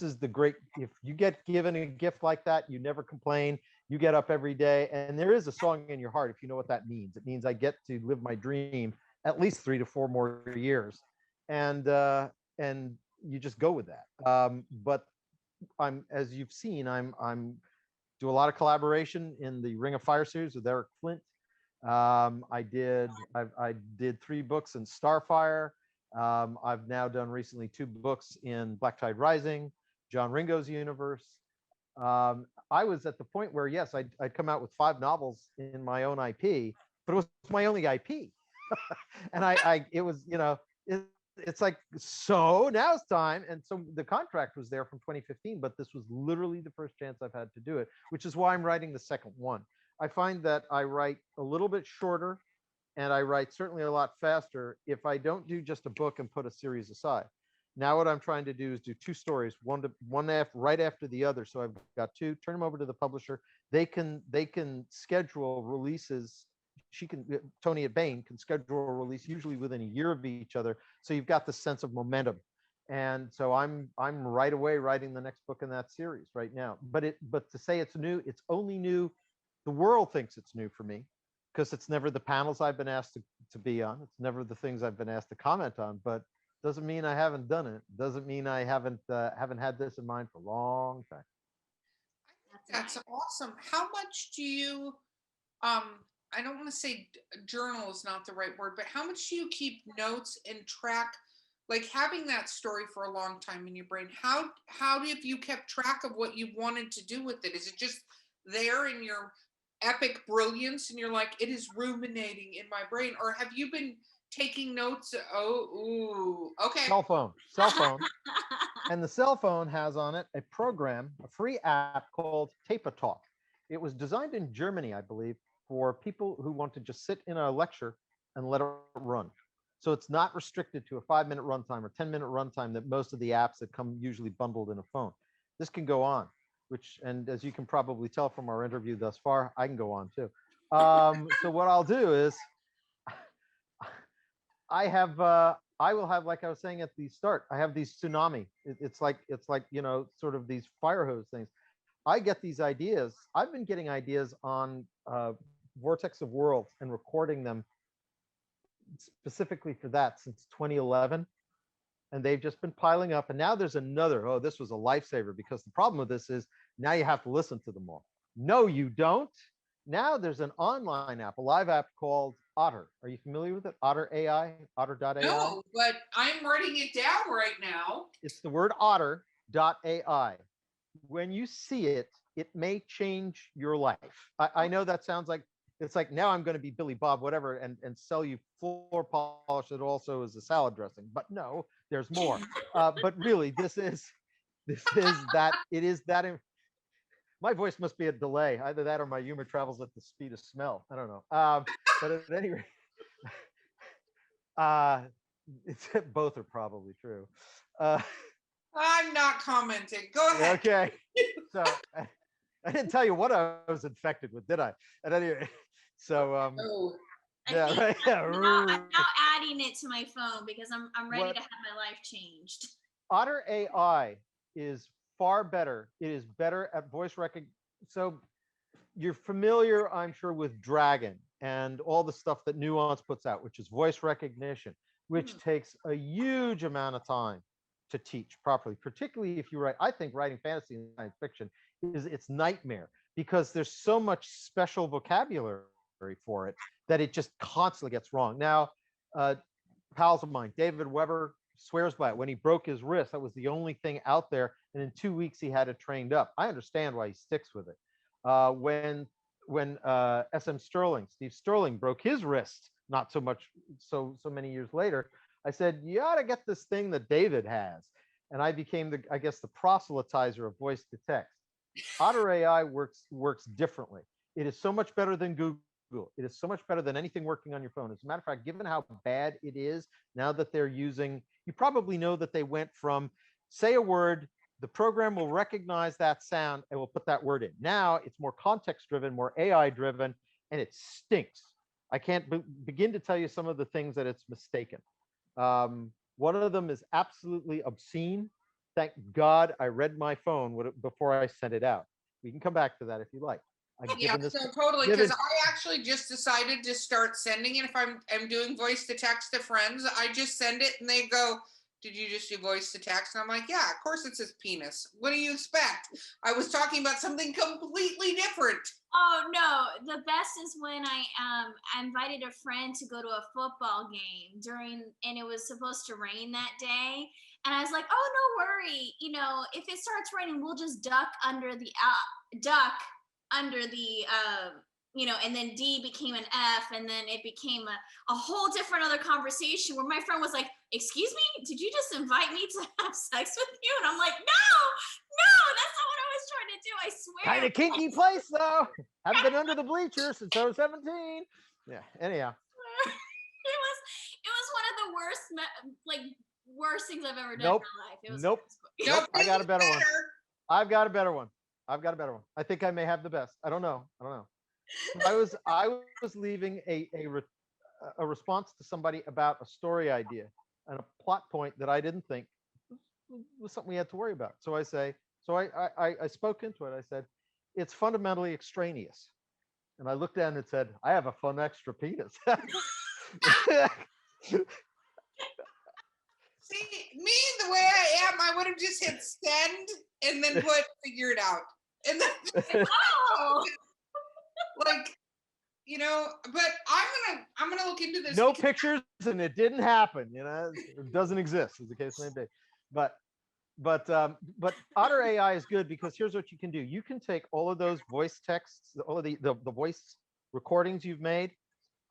is the great, if you get given a gift like that, you never complain. You get up every day, and there is a song in your heart, if you know what that means. It means I get to live my dream at least 3 to 4 more years, and you just go with that. But as you've seen, I'm do a lot of collaboration in the Ring of Fire series with Eric Flint. I did 3 books in Starfire. I've now done recently 2 books in Black Tide Rising, John Ringo's universe. I was at the point where, yes, I'd come out with 5 novels in my own IP, but it was my only IP. And it was, it's like, so now it's time. And so the contract was there from 2015, but this was literally the first chance I've had to do it, which is why I'm writing the second one. I find that I write a little bit shorter, and I write certainly a lot faster if I don't do just a book and put a series aside. Now what I'm trying to do is do 2 stories, one right after the other. So I've got 2, turn them over to the publisher. They can schedule releases. Tony at Bain can schedule a release usually within a year of each other. So you've got the sense of momentum. And so I'm right away writing the next book in that series right now. But to say it's new, it's only new. The world thinks it's new for me, because it's never the panels I've been asked to be on. It's never the things I've been asked to comment on, but doesn't mean I haven't done it. Doesn't mean I haven't had this in mind for a long time. That's awesome. How much do you, I don't want to say journal is not the right word, but how much do you keep notes and track, like having that story for a long time in your brain? How have you kept track of what you wanted to do with it? Is it just there in your epic brilliance and you're like, it is ruminating in my brain? Or have you been taking notes? Okay. Cell phone. And the cell phone has on it a program, a free app called Tape-A-Talk. It was designed in Germany, I believe, for people who want to just sit in a lecture and let it run. So it's not restricted to a 5-minute runtime or 10-minute runtime that most of the apps that come usually bundled in a phone. This can go on. which, and as you can probably tell from our interview thus far, I can go on too. So what I'll do is I will have, like I was saying at the start, I have these tsunami. It's like, you know, sort of these fire hose things. I get these ideas. I've been getting ideas on Vortex of Worlds and recording them specifically for that since 2011. And they've just been piling up. And now there's another, oh, this was a lifesaver, because the problem with this is now you have to listen to them all. No, you don't. Now there's an online app, a live app called Otter. Are you familiar with it? Otter AI, otter.ai? No, but I'm writing it down right now. It's the word otter.ai. When you see it, it may change your life. I know that sounds like, it's like, now I'm going to be Billy Bob, whatever, and sell you floor polish that also is a salad dressing. But no, there's more. But really, this is that, it is that. My voice must be a delay. Either that or my humor travels at the speed of smell. I don't know. But at any rate, both are probably true. I'm not commenting. Go ahead. Okay. So I didn't tell you what I was infected with, did I? At any rate, so Oh, yeah, right. Yeah. I'm now adding it to my phone because I'm ready What- to have my life changed. Otter AI is far better. It is better at voice recognition. So you're familiar, I'm sure, with Dragon and all the stuff that Nuance puts out, which is voice recognition, which takes a huge amount of time to teach properly, particularly if you write. I think writing fantasy and science fiction is its nightmare, because there's so much special vocabulary for it that it just constantly gets wrong. Now, pals of mine, David Weber, swears by it. When he broke his wrist, that was the only thing out there, and in 2 weeks he had it trained up. I understand why he sticks with it. When Steve Sterling broke his wrist, not so much so many years later, I said, you ought to get this thing that David has. And I became the, I guess, the proselytizer of voice to text. Otter AI works differently. It is so much better than Google. It is so much better than anything working on your phone. As a matter of fact, given how bad it is now that they're using, you probably know that they went from, say a word, the program will recognize that sound and will put that word in. Now it's more context driven, more AI driven, and it stinks. I can't begin to tell you some of the things that it's mistaken. One of them is absolutely obscene. Thank God I read my phone before I sent it out. We can come back to that if you like. yeah, so totally, because I actually just decided to start sending it. If I'm doing voice to text to friends, I just send it and they go, did you just do voice to text? And I'm like, yeah, of course it's his penis. What do you expect? I was talking about something completely different. Oh no, the best is when I invited a friend to go to a football game and it was supposed to rain that day. And I was like, oh, no worry. You know, if it starts raining, we'll just duck under the you know, and then D became an F, and then it became a whole different other conversation where my friend was like, excuse me, did you just invite me to have sex with you? And I'm like, no, that's not what I was trying to do. I swear. Kind of kinky place though. Haven't been under the bleachers since I was 17. Yeah, anyhow. It was one of the worst things I've ever done Nope. in my life. It was Nope. Nope, I got a better one. better. I've got a better one. I think I may have the best. I don't know. I was leaving a response to somebody about a story idea and a plot point that I didn't think was something we had to worry about. So I spoke into it. I said, it's fundamentally extraneous. And I looked down and said, I have a fun extra penis. See, me the way I am, I would have just hit send and then put figure it out. And then oh, like, you know, but I'm gonna look into this. No because pictures, and it didn't happen. You know, it doesn't exist, as the case may be. But Otter AI is good because here's what you can do. You can take all of those voice texts, all of the voice recordings you've made.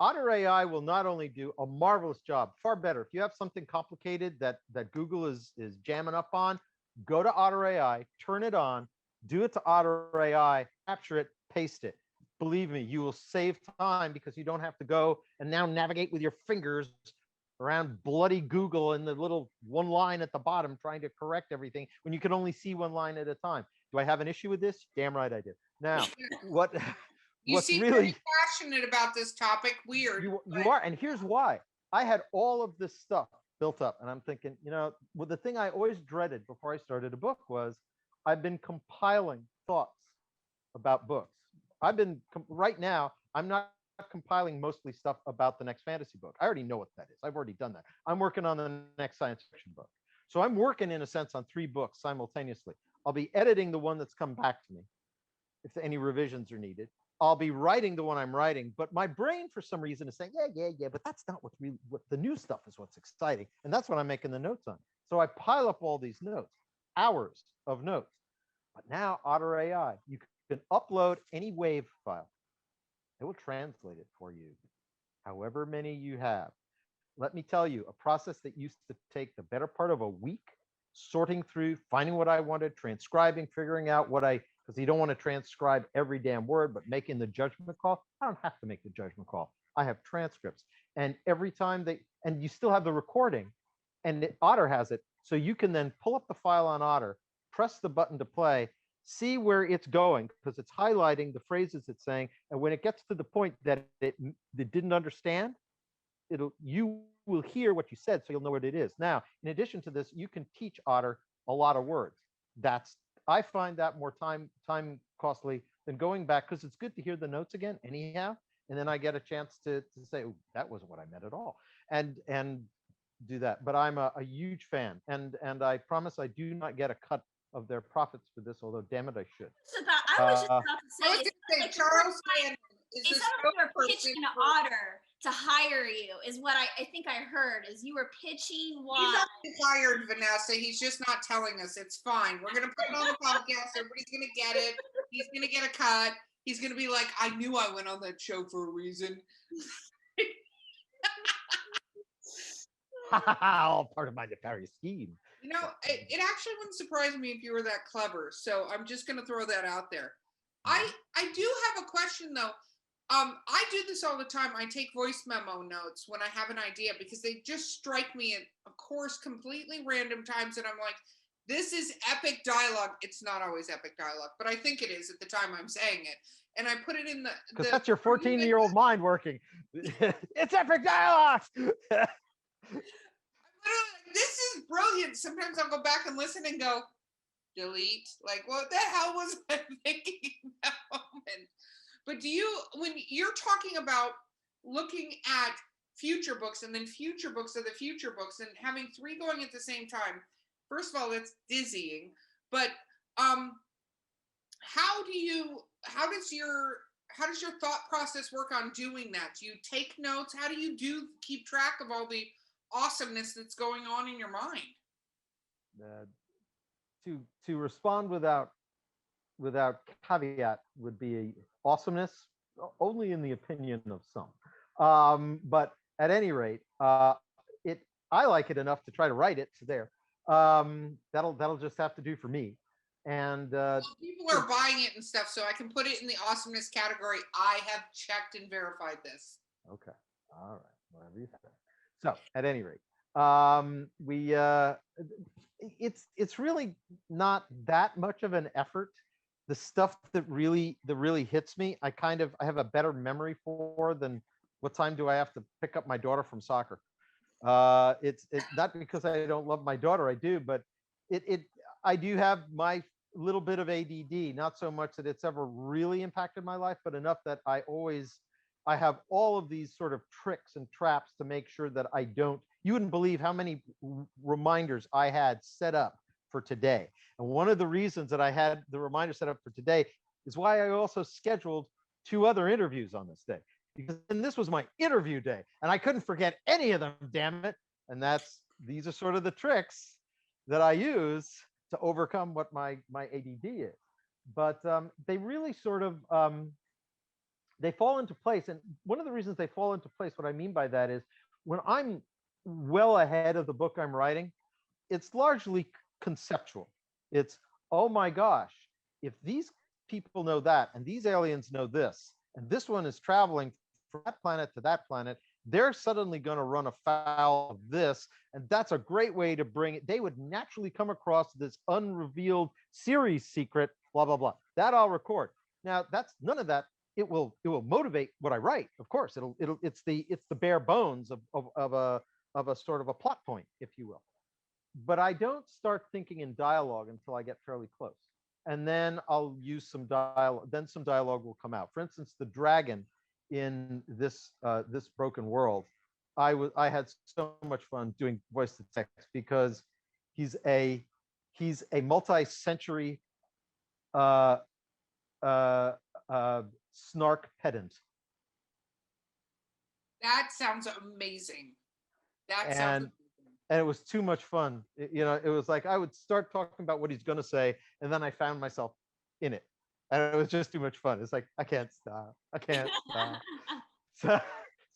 Otter AI will not only do a marvelous job, far better. If you have something complicated that Google is jamming up on, go to Otter AI, turn it on, do it to Otter AI, capture it, paste it. Believe me, you will save time because you don't have to go and now navigate with your fingers around bloody Google and the little one line at the bottom trying to correct everything when you can only see one line at a time. Do I have an issue with this? Damn right I do. Now, what You what's seem really very passionate about this topic. Weird. you but- are, and here's why. I had all of this stuff built up, and I'm thinking, well, the thing I always dreaded before I started a book was I've been compiling thoughts about books. Right now, I'm not compiling mostly stuff about the next fantasy book. I already know what that is. I've already done that. I'm working on the next science fiction book. So I'm working, in a sense, on 3 books simultaneously. I'll be editing the one that's come back to me if any revisions are needed. I'll be writing the one I'm writing, but my brain, for some reason, is saying, yeah, but that's not what the new stuff is what's exciting. And that's what I'm making the notes on. So I pile up all these notes, hours of notes. But now Otter AI, you can upload any WAV file. It will translate it for you, however many you have. Let me tell you, a process that used to take the better part of a week, sorting through, finding what I wanted, transcribing, figuring out because you don't want to transcribe every damn word, but making the judgment call. I don't have to make the judgment call. I have transcripts. And every time and you still have the recording, and Otter has it. So you can then pull up the file on Otter, press the button to play, see where it's going, because it's highlighting the phrases it's saying. And when it gets to the point that it didn't understand, you will hear what you said, so you'll know what it is. Now, in addition to this, you can teach Otter a lot of words. I find that more time costly than going back, because it's good to hear the notes again anyhow, and then I get a chance to say, oh, that wasn't what I meant at all, and do that. But I'm a huge fan, and I promise I do not get a cut of their profits for this, although damn it, I should. I was just about to I say, was it's gonna say, like Charles Gannon is it's the not like you're spokesperson pitching for- Otter to hire you, is what I think I heard, is you were pitching He's why. already hired, Vanessa. He's just not telling us. It's fine. We're gonna put it on the podcast. Everybody's gonna get it. He's gonna get a cut. He's gonna be like, I knew I went on that show for a reason. All part of my nefarious scheme. It actually wouldn't surprise me if you were that clever. So I'm just gonna throw that out there. I do have a question though. I do this all the time. I take voice memo notes when I have an idea, because they just strike me at, of course, completely random times, and I'm like, this is epic dialogue. It's not always epic dialogue, but I think it is at the time I'm saying it. And I put it in Because that's your 14-year-old mind working. It's epic dialogue. This is brilliant. Sometimes I'll go back and listen and go, delete. Like, what the hell was I thinking in that moment? But when you're talking about looking at future books and then future books of the future books and having 3 going at the same time, first of all, that's dizzying. But how does your thought process work on doing that? Do you take notes? How do you keep track of all the awesomeness that's going on in your mind? To respond without caveat would be awesomeness only in the opinion of some. But at any rate, I like it enough to try to write it. So there, that'll just have to do for me. And people are buying it and stuff, so I can put it in the awesomeness category. I have checked and verified this. Okay, all right, whatever you say. So at any rate, it's really not that much of an effort. The stuff that really hits me, I have a better memory for than what time do I have to pick up my daughter from soccer. It's not because I don't love my daughter, I do, but I do have my little bit of ADD, not so much that it's ever really impacted my life, but enough that I have all of these sort of tricks and traps to make sure that I don't. You wouldn't believe how many reminders I had set up for today. And one of the reasons that I had the reminder set up for today is why I also scheduled 2 other interviews on this day, because this was my interview day and I couldn't forget any of them, damn it. And these are sort of the tricks that I use to overcome what my ADD is. But they really sort of, they fall into place. And one of the reasons they fall into place, what I mean by that is when I'm well ahead of the book I'm writing, it's largely conceptual. It's, oh my gosh, if these people know that, and these aliens know this, and this one is traveling from that planet to that planet, they're suddenly going to run afoul of this, and that's a great way to bring it. They would naturally come across this unrevealed series secret, blah blah blah. That I'll record. Now that's none of that. It will motivate what I write, of course. It's the bare bones of a sort of a plot point, if you will. But I don't start thinking in dialogue until I get fairly close, and then I'll use some dialogue. Then some dialogue will come out. For instance, the dragon in this broken world, I had so much fun doing voice to text because he's a multi-century uh, snark pedant. That sounds amazing. That sounds And amazing. and it was too much fun. It was like I would start talking about what he's going to say, and then I found myself in it, and it was just too much fun. It's like I can't stop. I can't stop.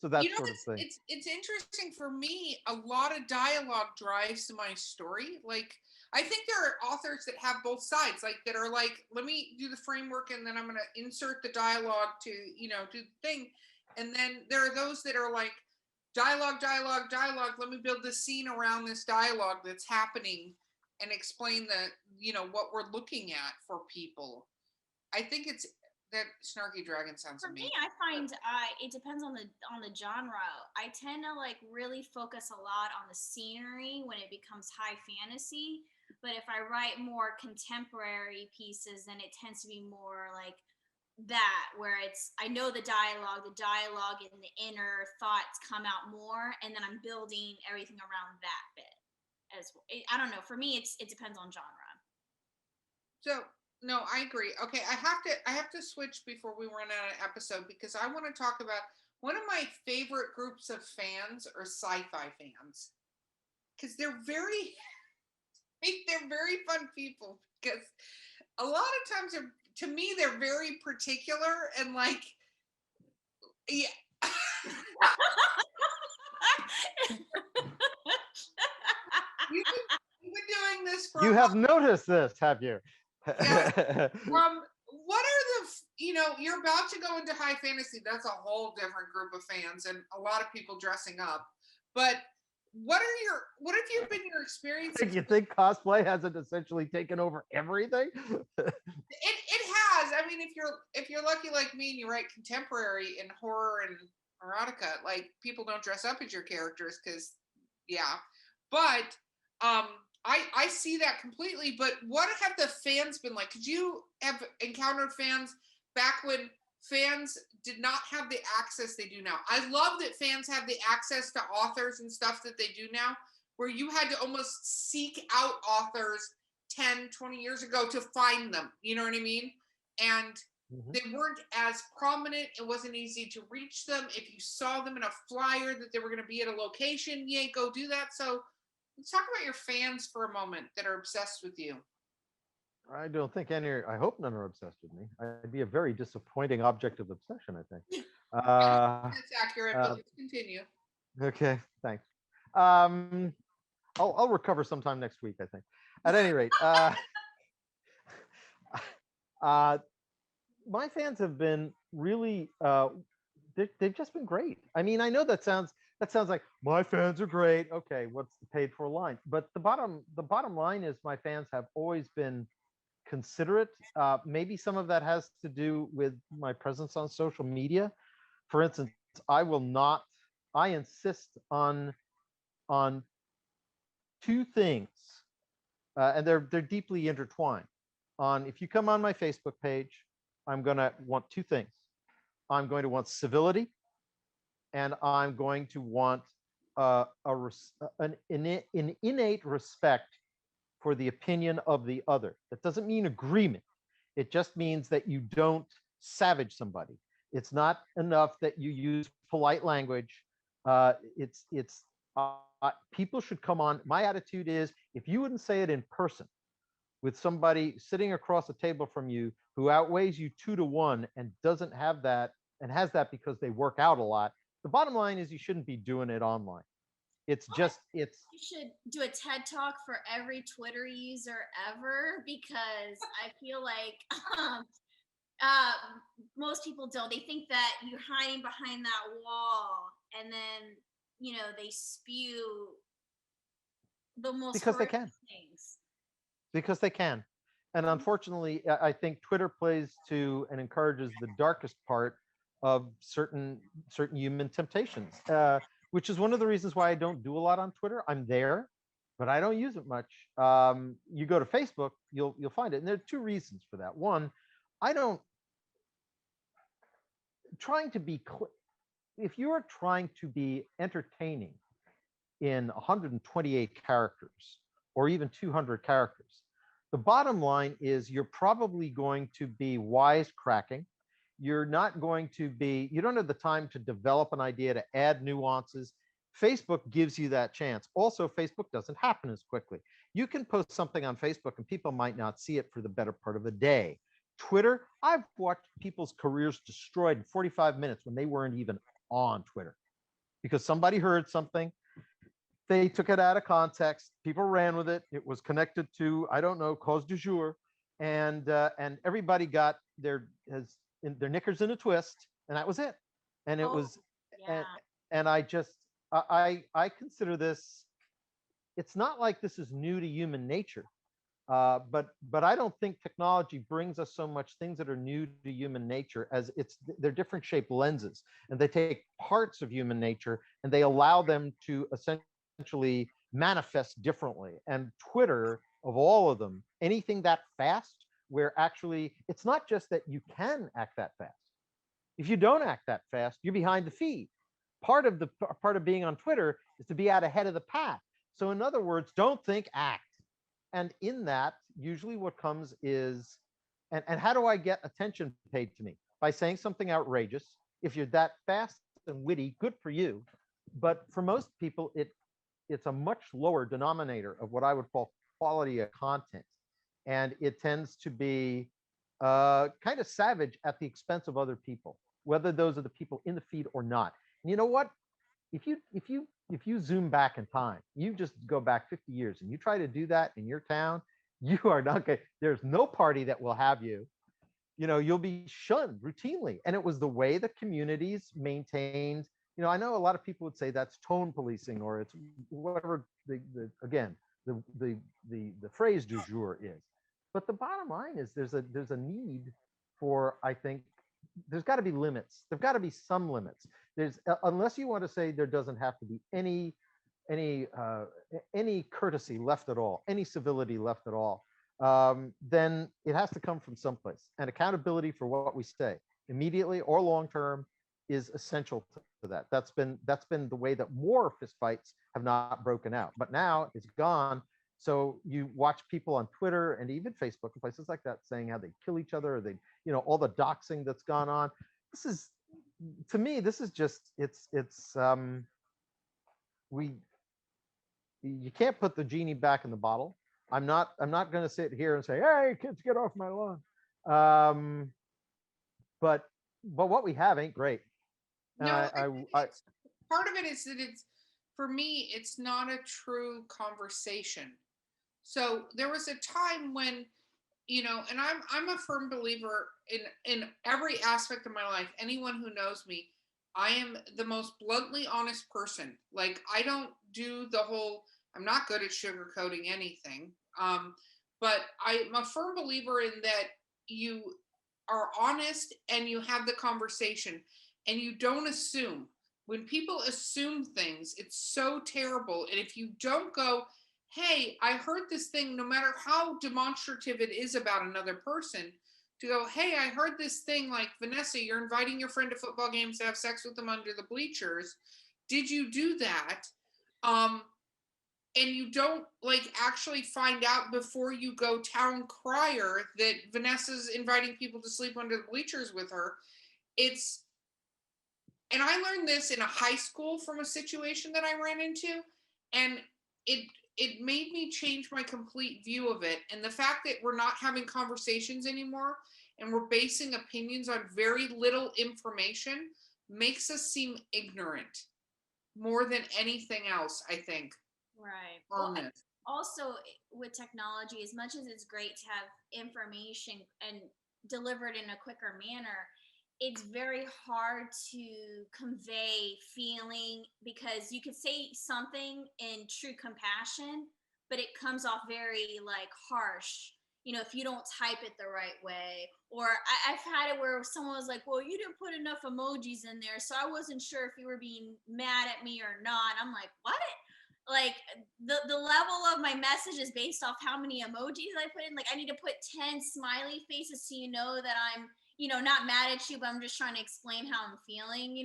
So that sort of thing. It's interesting for me. A lot of dialogue drives my story. Like I think there are authors that have both sides, like that are like, let me do the framework and then I'm going to insert the dialogue to, do the thing. And then there are those that are like dialogue. Let me build the scene around this dialogue that's happening and explain what we're looking at for people. I think it's that snarky dragon sounds For amazing. me, I find it depends on the genre. I tend to like really focus a lot on the scenery when it becomes high fantasy. But if I write more contemporary pieces, then it tends to be more like that, where I know the dialogue and the inner thoughts come out more, and then I'm building everything around that bit as well. I don't know. For me, it depends on genre. So no, I agree. Okay, I have to switch before we run out of episode because I want to talk about one of my favorite groups of fans are sci-fi fans because they're very fun people because a lot of times to me they're very particular and like yeah. You've been doing this for You have noticed this, have you? Yeah. What are you're about to go into high fantasy. That's a whole different group of fans and a lot of people dressing up. But what have you been your experiences? You think cosplay hasn't essentially taken over everything? It has. I mean, if you're lucky like me and you write contemporary and horror and erotica, like people don't dress up as your characters because yeah. But I see that completely, but what have the fans been like? Because you have encountered fans back when fans did not have the access they do now. I love that fans have the access to authors and stuff that they do now, where you had to almost seek out authors 10, 20 years ago to find them. You know what I mean? And they weren't as prominent. It wasn't easy to reach them. If you saw them in a flyer that they were going to be at a location, yay, go do that. So let's talk about your fans for a moment that are obsessed with you. I don't think I hope none are obsessed with me. I'd be a very disappointing object of obsession, I think. That's accurate, but let's continue. Okay, thanks. I'll recover sometime next week, I think. At any rate, my fans have been really, they've just been great. I mean, I know that sounds like my fans are great. Okay, what's the paid for line? But the bottom line is my fans have always been considerate. Maybe some of that has to do with my presence on social media. For instance, I insist on two things, and they're deeply intertwined. If you come on my Facebook page, I'm going to want two things. I'm going to want civility, and I'm going to want an innate respect for the opinion of the other. That doesn't mean agreement. It just means that you don't savage somebody. It's not enough that you use polite language. People should come on. My attitude is, if you wouldn't say it in person with somebody sitting across the table from you who outweighs you 2-to-1 and doesn't have that, and has that because they work out a lot, the bottom line is you shouldn't be doing it online. You should do a TED Talk for every Twitter user ever, because I feel like Most people don't. They think that you're hiding behind that wall, and then they spew the most Because they horrific can. things. Because they can. And unfortunately, I think Twitter plays to and encourages the darkest part of certain human temptations, which is one of the reasons why I don't do a lot on Twitter. I'm there, but I don't use it much. You go to Facebook, you'll find it, and there are two reasons for that. One, I don't trying to be if you are trying to be entertaining in 128 characters or even 200 characters, the bottom line is you're probably going to be wisecracking. You're not going to be, you don't have the time to develop an idea, to add nuances. Facebook gives you that chance. Also, Facebook doesn't happen as quickly. You can post something on Facebook and people might not see it for the better part of a day. Twitter, I've watched people's careers destroyed in 45 minutes when they weren't even on Twitter because somebody heard something, they took it out of context, people ran with it, it was connected to, I don't know, cause du jour, and everybody got their knickers in a twist, and that was it. And it was, Yeah. and I just, I consider this, it's not like this is new to human nature, but I don't think technology brings us so much things that are new to human nature as they're different shaped lenses, and they take parts of human nature and they allow them to essentially manifest differently. And Twitter, of all of them, anything that fast, where actually it's not just that you can act that fast. If you don't act that fast, you're behind the feed. Part of being on Twitter is to be out ahead of the pack. So in other words, don't think, act. And in that, usually what comes is, and how do I get attention paid to me? By saying something outrageous. If you're that fast and witty, good for you. But for most people, it's a much lower denominator of what I would call quality of content. And it tends to be kind of savage at the expense of other people, whether those are the people in the feed or not. And you know what? If you zoom back in time, you just go back 50 years and you try to do that in your town, you are not going, there's no party that will have you. You'll be shunned routinely. And it was the way the communities maintained. I know a lot of people would say that's tone policing, or it's whatever the phrase du jour is. But the bottom line is there's a need for, I think, there's got to be limits. There've got to be some limits. There's unless you want to say there doesn't have to be any courtesy left at all, any civility left at all, then it has to come from someplace. And accountability for what we say, immediately or long term, is essential to that. That's been the way that more fistfights have not broken out. But now it's gone. So you watch people on Twitter and even Facebook and places like that saying how they kill each other, or they, all the doxing that's gone on. This is, to me, this is just, you can't put the genie back in the bottle. I'm not going to sit here and say, hey, kids, get off my lawn. But what we have ain't great. No, part of it is that for me, it's not a true conversation. So there was a time when, and I'm a firm believer in every aspect of my life. Anyone who knows me, I am the most bluntly honest person. Like, I don't do the whole, I'm not good at sugarcoating anything. But I'm a firm believer in that you are honest and you have the conversation and you don't assume. When people assume things, it's so terrible. And if you don't go, hey, I heard this thing, no matter how demonstrative it is about another person, to go, hey, I heard this thing, like, Vanessa, you're inviting your friend to football games to have sex with them under the bleachers. Did you do that? And you don't, like, actually find out before you go town crier that Vanessa's inviting people to sleep under the bleachers with her. And I learned this in a high school from a situation that I ran into, and it made me change my complete view of it. And the fact that we're not having conversations anymore and we're basing opinions on very little information makes us seem ignorant more than anything else, I think. Right. Well, also, with technology, as much as it's great to have information and delivered in a quicker manner, it's very hard to convey feeling, because you could say something in true compassion, but it comes off very like harsh, if you don't type it the right way. Or I've had it where someone was like, well, you didn't put enough emojis in there, so I wasn't sure if you were being mad at me or not. I'm like, what? Like, the level of my message is based off how many emojis I put in. Like, I need to put 10 smiley faces so that I'm not mad at you, but I'm just trying to explain how I'm feeling.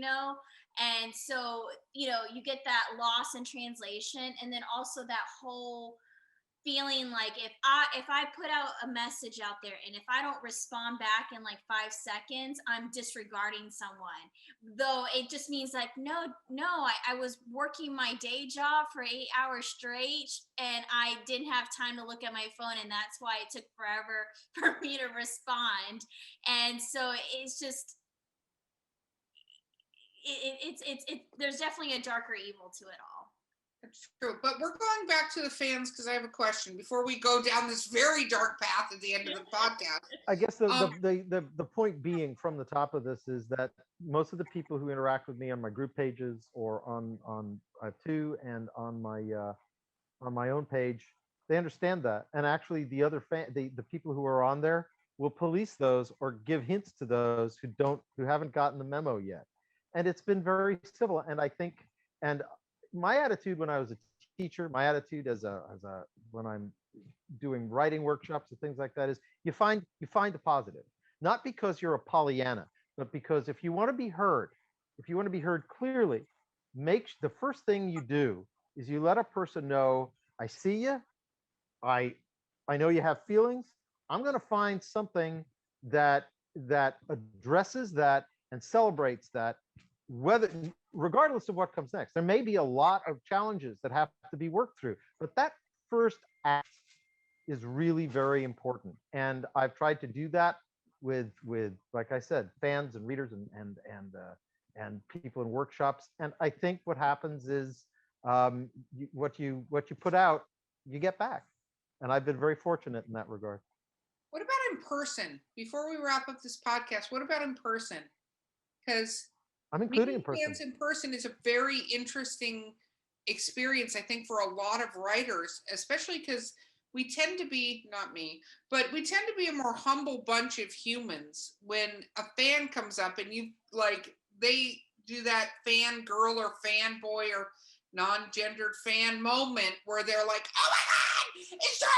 And so you get that loss in translation, and then also that whole feeling like if I put out a message out there, and if I don't respond back in like 5 seconds, I'm disregarding someone. Though it just means like, no, I was working my day job for 8 hours straight, and I didn't have time to look at my phone, and that's why it took forever for me to respond. And so it's just there's definitely a darker evil to it all. That's true. But we're going back to the fans because I have a question before we go down this very dark path at the end of the podcast. I guess the point being from the top of this is that most of the people who interact with me on my group pages or on I have two, and on my own page, they understand that. And actually the other the people who are on there will police those or give hints to those who haven't gotten the memo yet. And it's been very civil. And I think, and my attitude when I was a teacher, my attitude when I'm doing writing workshops and things like that is you find the positive, not because you're a Pollyanna, but because if you want to be heard clearly, the first thing you do is you let a person know, I see you, I know you have feelings. I'm going to find something that addresses that and celebrates that, regardless of what comes next. There may be a lot of challenges that have to be worked through, but that first act is really very important. And I've tried to do that with like I said, fans and readers and people in workshops. And I think what happens is what you put out, you get back. And I've been very fortunate in that regard. What about in person? Before we wrap up this podcast, what about in person? Because I'm including in person. Fans in person is a very interesting experience, I think, for a lot of writers, especially because we tend to be, not me, but we tend to be a more humble bunch of humans. When a fan comes up and they do that fan girl or fanboy or non-gendered fan moment where they're like, oh my God, it's Jordan!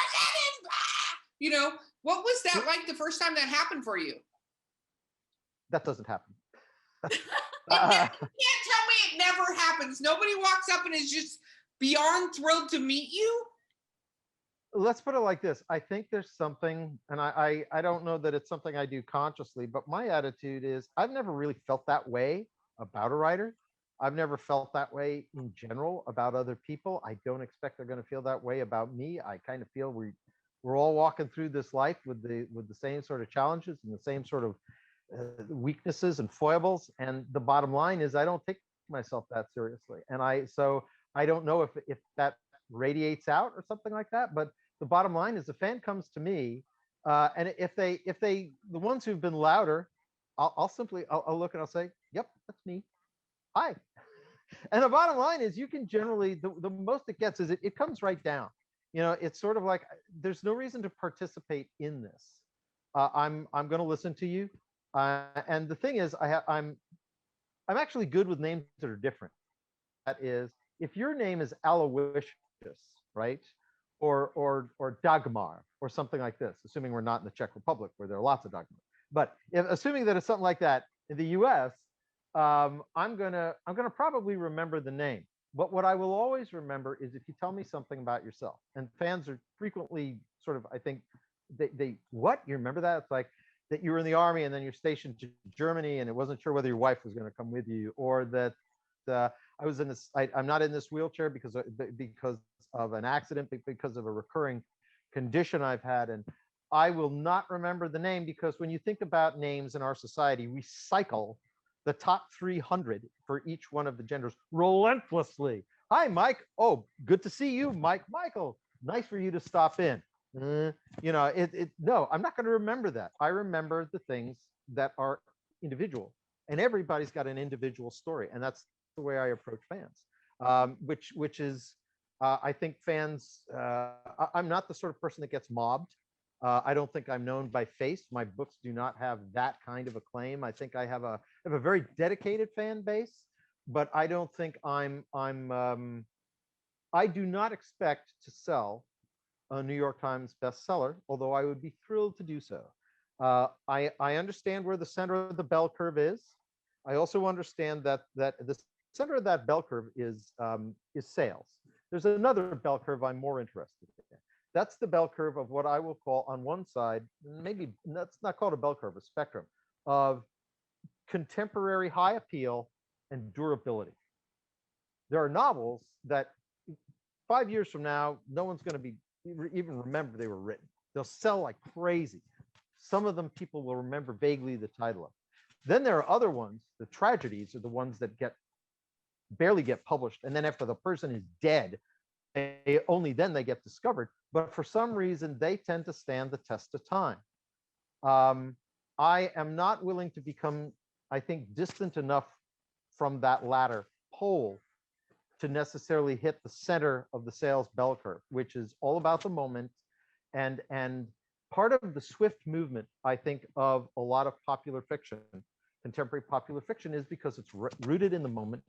What was that like the first time that happened for you? That doesn't happen. You can't tell me it never happens. Nobody walks up and is just beyond thrilled to meet you. Let's put it like this. I think there's something, and I don't know that it's something I do consciously, but my attitude is I've never really felt that way about a writer. I've never felt that way in general about other people. I don't expect they're going to feel that way about me. I kind of feel we're all walking through this life with the same sort of challenges and the same sort of weaknesses and foibles. And the bottom line is I don't take myself that seriously. And so I don't know if that radiates out or something like that. But the bottom line is the fan comes to me, and if they the ones who've been louder, I'll look and I'll say, yep, that's me. Hi. And the bottom line is you can generally, the most it gets is it comes right down. It's sort of like there's no reason to participate in this. I'm going to listen to you. And the thing is, I'm actually good with names that are different. That is, if your name is Aloysius, right, or Dagmar, or something like this, assuming we're not in the Czech Republic where there are lots of Dagmar, but assuming that it's something like that in the U.S., I'm gonna probably remember the name. But what I will always remember is if you tell me something about yourself. And fans are frequently sort of, I think, they what? You remember that? It's like that you were in the army and then you're stationed to Germany and it wasn't sure whether your wife was going to come with you, or that I was in this, I'm not in this wheelchair because of an accident, because of a recurring condition I've had. And I will not remember the name because when you think about names in our society, we cycle the top 300 for each one of the genders relentlessly. Hi, Mike. Oh, good to see you, Mike. Michael, nice for you to stop in. No, I'm not going to remember that. I remember the things that are individual, and everybody's got an individual story, and that's the way I approach fans. Which is, I think fans. I'm not the sort of person that gets mobbed. I don't think I'm known by face. My books do not have that kind of acclaim. I think I have a very dedicated fan base, but I don't think I do not expect to sell a New York Times bestseller, although I would be thrilled to do so. I understand where the center of the bell curve is. I also understand that the center of that bell curve is sales. There's another bell curve I'm more interested in. That's the bell curve of what I will call, on one side, maybe that's not called a bell curve, a spectrum of contemporary high appeal and durability. There are novels that 5 years from now, no one's going to be even remember they were written. They'll sell like crazy. Some of them people will remember vaguely the title of. Then there are other ones, the tragedies are the ones that barely get published. And then after the person is dead, only then they get discovered. But for some reason, they tend to stand the test of time. I am not willing to become, I think, distant enough from that latter pole to necessarily hit the center of the sales bell curve, which is all about the moment. And part of the swift movement, I think, of a lot of popular fiction, contemporary popular fiction, is because it's rooted in the moment.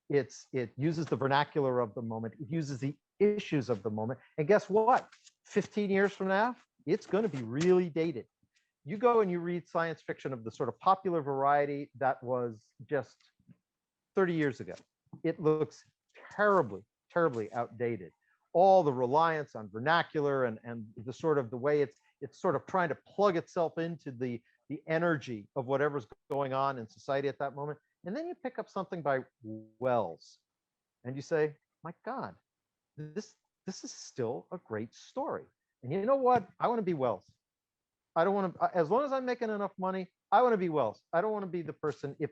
It uses the vernacular of the moment. It uses the issues of the moment. And guess what? 15 years from now, it's going to be really dated. You go and you read science fiction of the sort of popular variety that was just 30 years ago. It looks terribly, terribly outdated. All the reliance on vernacular and the sort of the way it's sort of trying to plug itself into the energy of whatever's going on in society at that moment. And then you pick up something by Wells and you say, my God, this is still a great story. And you know what? I want to be Wells. I don't want to, as long as I'm making enough money, I want to be Wells. I don't want to be the person, if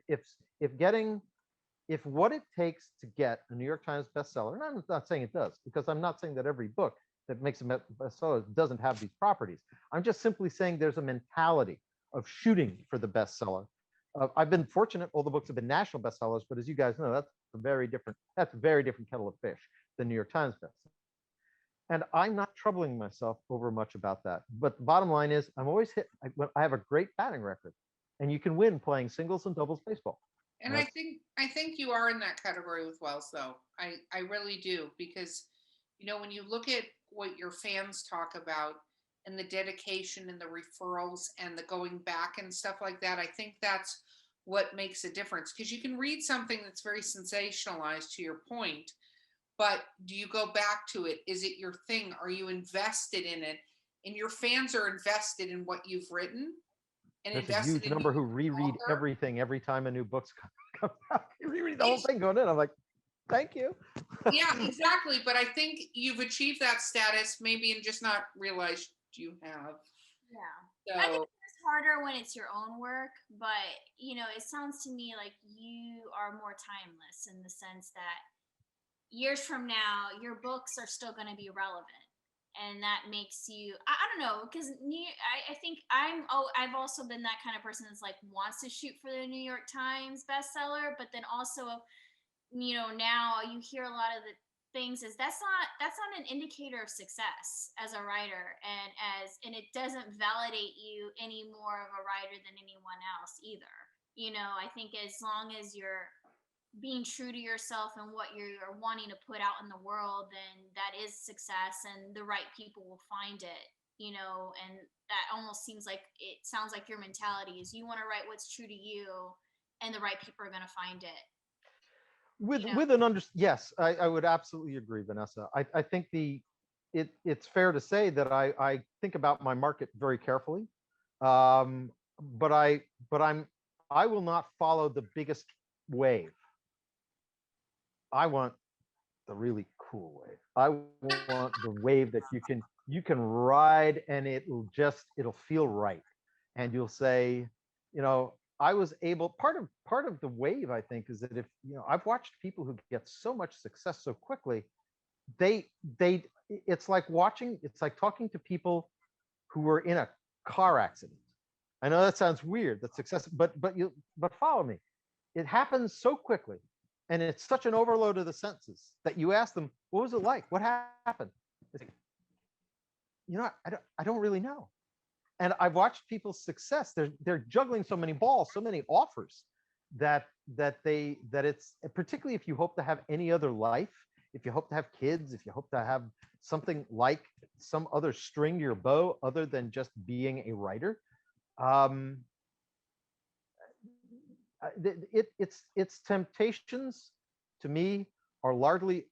what it takes to get a New York Times bestseller, and I'm not saying it does, because I'm not saying that every book that makes a bestseller doesn't have these properties. I'm just simply saying there's a mentality of shooting for the bestseller. I've been fortunate; all the books have been national bestsellers, but as you guys know, that's a very different kettle of fish than New York Times bestseller. And I'm not troubling myself over much about that. But the bottom line is, I'm always hit. I have a great batting record, and you can win playing singles and doubles baseball. And I think you are in that category with Wells, though. I really do, because when you look at what your fans talk about and the dedication and the referrals and the going back and stuff like that, I think that's what makes a difference. Because you can read something that's very sensationalized, to your point, but do you go back to it? Is it your thing? Are you invested in it? And your fans are invested in what you've written. And there's a huge number who reread everything every time a new book's comes out. You reread the whole thing going in. I'm like, thank you. Yeah, exactly. But I think you've achieved that status, maybe, and just not realized you have. Yeah. So, I think it's harder when it's your own work, but it sounds to me like you are more timeless in the sense that years from now, your books are still going to be relevant. And that makes you, I don't know, because I think I've also been that kind of person that's like wants to shoot for the New York Times bestseller, but then also, now you hear a lot of the things is that's not an indicator of success as a writer, and it doesn't validate you any more of a writer than anyone else either. I think as long as you're being true to yourself and what you're wanting to put out in the world, then that is success, and the right people will find it, and that almost sounds like your mentality is you want to write what's true to you, and the right people are going to find it. Yes, I would absolutely agree, Vanessa. I think it's fair to say that I think about my market very carefully, but I will not follow the biggest wave. I want the really cool wave. I want the wave that you can ride and it'll feel right. And you'll say, I was able, part of the wave, I think, is that if, I've watched people who get so much success so quickly, they it's like talking to people who were in a car accident. I know that sounds weird, that's excessive, but follow me. It happens so quickly, and it's such an overload of the senses that you ask them, what was it like? What happened? It's like, I don't really know. And I've watched people's success. They're juggling so many balls, so many offers that it's, particularly if you hope to have any other life, if you hope to have kids, if you hope to have something like some other string to your bow other than just being a writer, its temptations to me are largely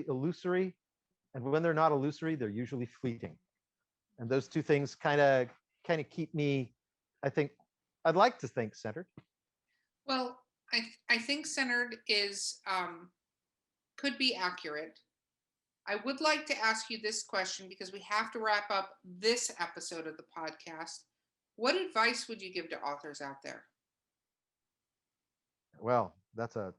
illusory, and when they're not illusory, they're usually fleeting. And those two things kind of keep me, I'd like to think, centered. Well, I think centered is could be accurate. I would like to ask you this question because we have to wrap up this episode of the podcast. What advice would you give to authors out there? Well, that's a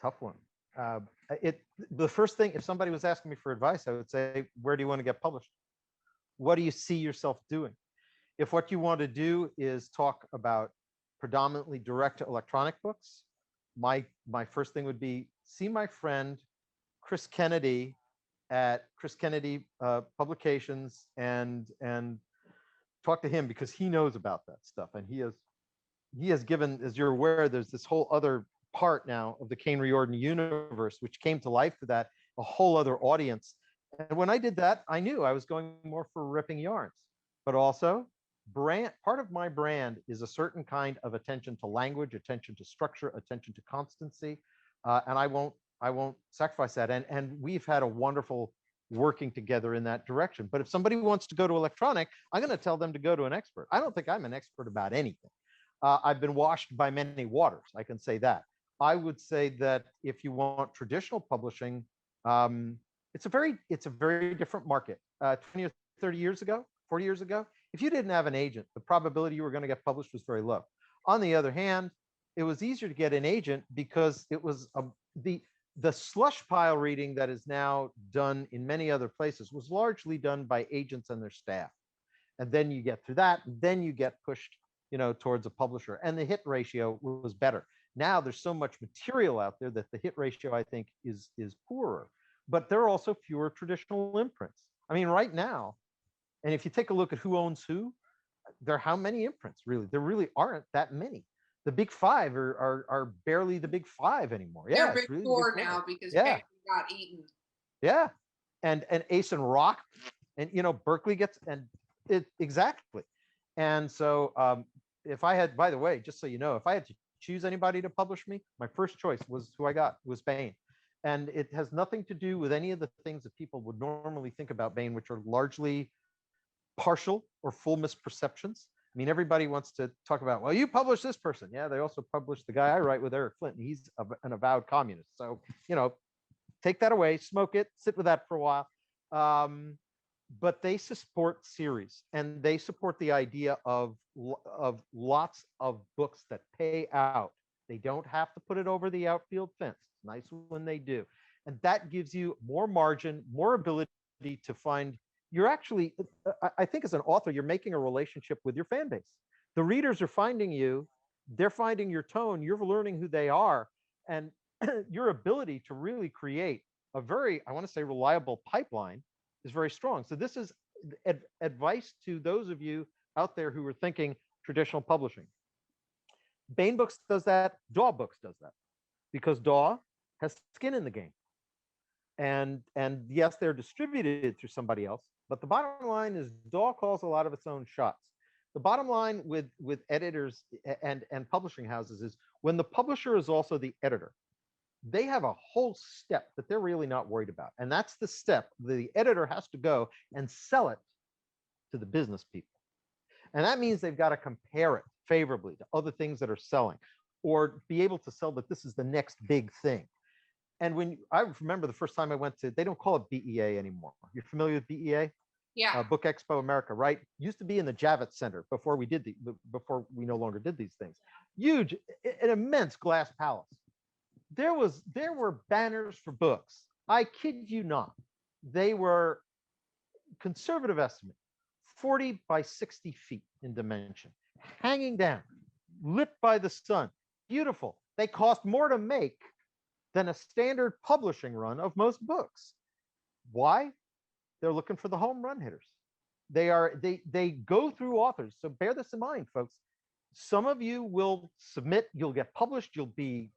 tough one. The first thing, if somebody was asking me for advice, I would say, where do you want to get published? What do you see yourself doing? If what you want to do is talk about predominantly direct to electronic books, my first thing would be see my friend Chris Kennedy at Chris Kennedy Publications and talk to him, because he knows about that stuff, and he has given, as you're aware, there's this whole other part now of the Caine Riordan universe, which came to life for that, a whole other audience. And when I did that, I knew I was going more for ripping yarns, but also part of my brand is a certain kind of attention to language, attention to structure, attention to constancy, and I won't sacrifice that. And we've had a wonderful working together in that direction. But if somebody wants to go to electronic, I'm going to tell them to go to an expert. I don't think I'm an expert about anything. I've been washed by many waters, I can say that. I would say that if you want traditional publishing, it's a very different market. 20 or 30 years ago, 40 years ago, if you didn't have an agent, the probability you were going to get published was very low. On the other hand, it was easier to get an agent because it was the slush pile reading that is now done in many other places was largely done by agents and their staff. And then you get through that, then you get pushed, towards a publisher, and the hit ratio was better. Now there's so much material out there that the hit ratio, I think, is poorer. But there are also fewer traditional imprints. I mean, right now, and if you take a look at who owns who, there are how many imprints, really? There really aren't that many. The big five are barely the big five anymore. Yeah, they're big really four big now because yeah. Peggy got eaten. Yeah, and Ace and Rock, and Berkeley gets, and it exactly. And so if I had, by the way, just so you know, if I had to choose anybody to publish me, my first choice was who I got, was Baen. And it has nothing to do with any of the things that people would normally think about Baen, which are largely partial or full misperceptions. I mean, everybody wants to talk about, well, you publish this person. Yeah, they also published the guy I write with, Eric Flint, and he's an avowed communist. So, take that away, smoke it, sit with that for a while. But they support series, and they support the idea of lots of books that pay out. They don't have to put it over the outfield fence. It's nice when they do. And that gives you more margin, more ability to find, you're actually, I think as an author, you're making a relationship with your fan base. The readers are finding you, they're finding your tone, you're learning who they are, and your ability to really create a very, I want to say, reliable pipeline is very strong. So this is advice to those of you out there who are thinking traditional publishing. Baen Books does that, Daw Books does that, because Daw has skin in the game. And yes, they're distributed through somebody else, but the bottom line is Daw calls a lot of its own shots. The bottom line with editors and publishing houses is when the publisher is also the editor, they have a whole step that they're really not worried about. And that's the step the editor has to go and sell it to the business people. And that means they've got to compare it favorably to other things that are selling, or be able to sell that this is the next big thing. And I remember the first time I went to, they don't call it BEA anymore. You're familiar with BEA? Yeah. Book Expo America, right? Used to be in the Javits Center before we no longer did these things. Huge, an immense glass palace. There were banners for books. I kid you not. they were, conservative estimate, 40 by 60 feet in dimension, hanging down, lit by the sun, beautiful. They cost more to make than a standard publishing run of most books. Why? They're looking for the home run hitters. They go through authors. So bear this in mind, folks. Some of you will submit, you'll get published, you'll be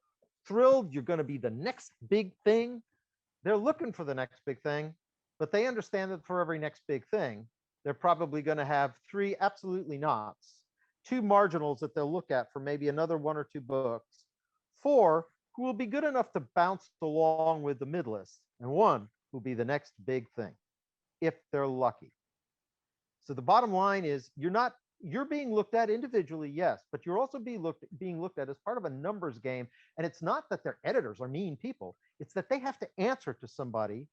thrilled, you're going to be the next big thing. They're looking for the next big thing, but they understand that for every next big thing, they're probably going to have 3 absolutely nots, 2 marginals that they'll look at for maybe another 1 or 2 books, 4 who will be good enough to bounce along with the mid list, and 1 will be the next big thing, if they're lucky. So the bottom line is you're being looked at individually, yes, but you're also being looked at as part of a numbers game. And it's not that their editors are mean people. It's that they have to answer to somebody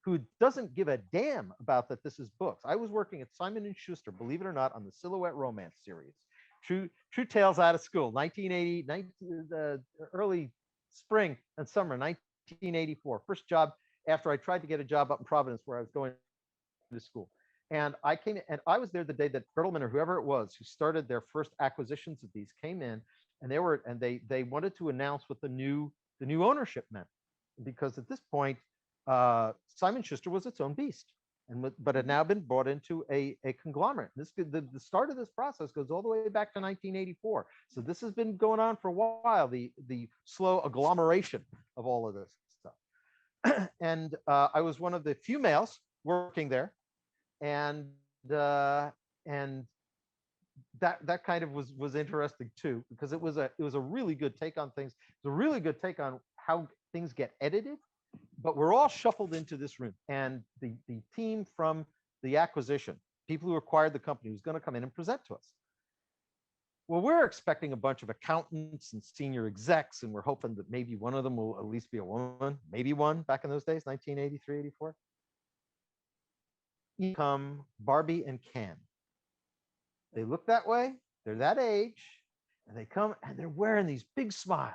who doesn't give a damn about that this is books. I was working at Simon & Schuster, believe it or not, on the Silhouette Romance series. True Tales Out of School, 1980, the early spring and summer, 1984. First job after I tried to get a job up in Providence where I was going to school. And I came in, and I was there the day that Bertelsmann or whoever it was who started their first acquisitions of these came in, and they wanted to announce what the new ownership meant, because at this point Simon Schuster was its own beast, but had now been brought into a conglomerate. The start of this process goes all the way back to 1984. So this has been going on for a while, the slow agglomeration of all of this stuff. And I was one of the few males working there. And that kind of was interesting too, because it was a really good take on things. It was a really good take on how things get edited. But we're all shuffled into this room, and the team from the acquisition, people who acquired the company, was going to come in and present to us. Well, we're expecting a bunch of accountants and senior execs, and we're hoping that maybe one of them will at least be a woman, maybe one back in those days, 1983, 84. Come Barbie and Ken. They look that way, they're that age, and they come and they're wearing these big smiles,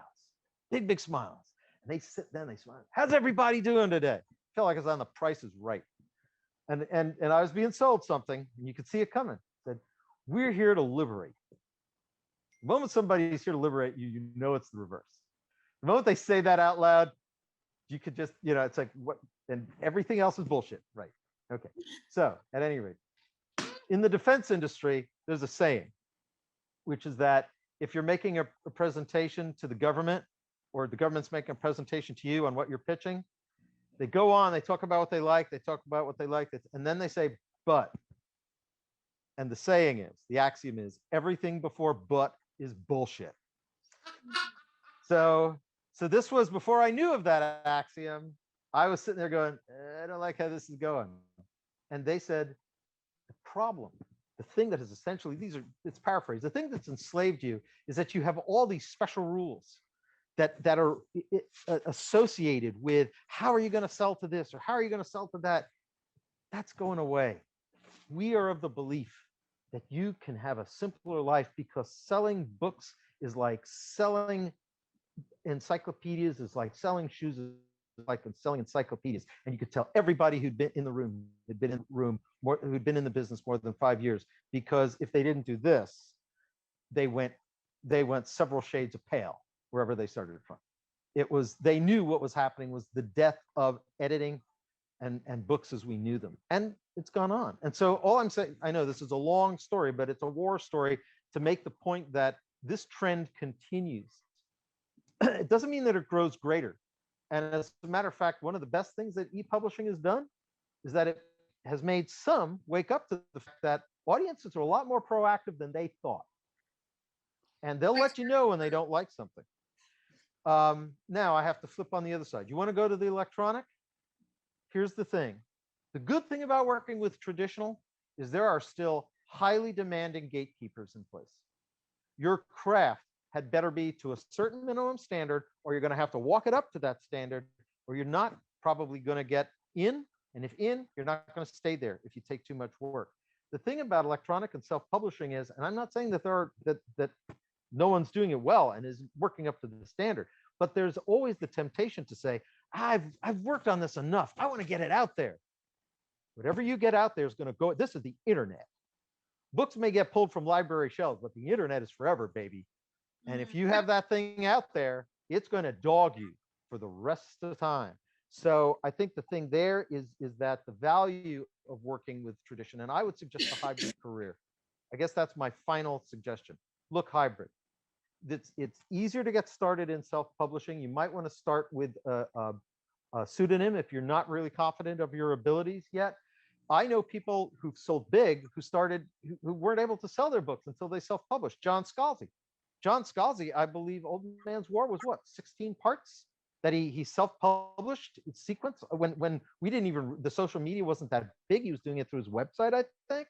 big smiles. And they sit down, they smile. How's everybody doing today? I felt like I was on The Price is Right. And I was being sold something, and you could see it coming. It said, we're here to liberate. The moment somebody's here to liberate you, you know it's the reverse. The moment they say that out loud, you could just, it's like, what? And everything else is bullshit, right? Okay, so at any rate, in the defense industry, there's a saying, which is that if you're making a presentation to the government, or the government's making a presentation to you on what you're pitching, they go on, they talk about what they like, and then they say, but. And the saying is, the axiom is, everything before but is bullshit. So this was before I knew of that axiom. I was sitting there going, I don't like how this is going. And they said, the problem, the thing that is essentially, it's paraphrased, the thing that's enslaved you is that you have all these special rules that are associated with how are you going to sell to this or how are you going to sell to that. That's going away. We are of the belief that you can have a simpler life, because selling books is like selling encyclopedias, is like selling shoes, is like selling encyclopedias. And you could tell everybody who'd been in the room, who'd been in the business more than 5 years, because if they didn't do this, they went several shades of pale wherever they started from. They knew what was happening was the death of editing and books as we knew them. And it's gone on. And so all I'm saying, I know this is a long story, but it's a war story to make the point that this trend continues. It doesn't mean that it grows greater. And as a matter of fact, one of the best things that e-publishing has done is that it has made some wake up to the fact that audiences are a lot more proactive than they thought. And they'll let you know when they don't like something. Now I have to flip on the other side. You want to go to the electronic? Here's the thing. The good thing about working with traditional is there are still highly demanding gatekeepers in place. Your craft had better be to a certain minimum standard, or you're going to have to walk it up to that standard, or you're not probably going to get in. And if in, you're not going to stay there if you take too much work. The thing about electronic and self-publishing is, and I'm not saying that that no one's doing it well and is working up to the standard, but there's always the temptation to say, I've worked on this enough. I want to get it out there. Whatever you get out there is going to go. This is the internet. Books may get pulled from library shelves, but the internet is forever, baby. And if you have that thing out there, it's going to dog you for the rest of the time. So I think the thing there is that the value of working with tradition, and I would suggest a hybrid career. I guess that's my final suggestion. Look hybrid. It's easier to get started in self-publishing. You might want to start with a pseudonym if you're not really confident of your abilities yet. I know people who've sold big who weren't able to sell their books until they self-published. John Scalzi, I believe Old Man's War was what, 16 parts that he self-published in sequence when we didn't even, the social media wasn't that big. He was doing it through his website, I think,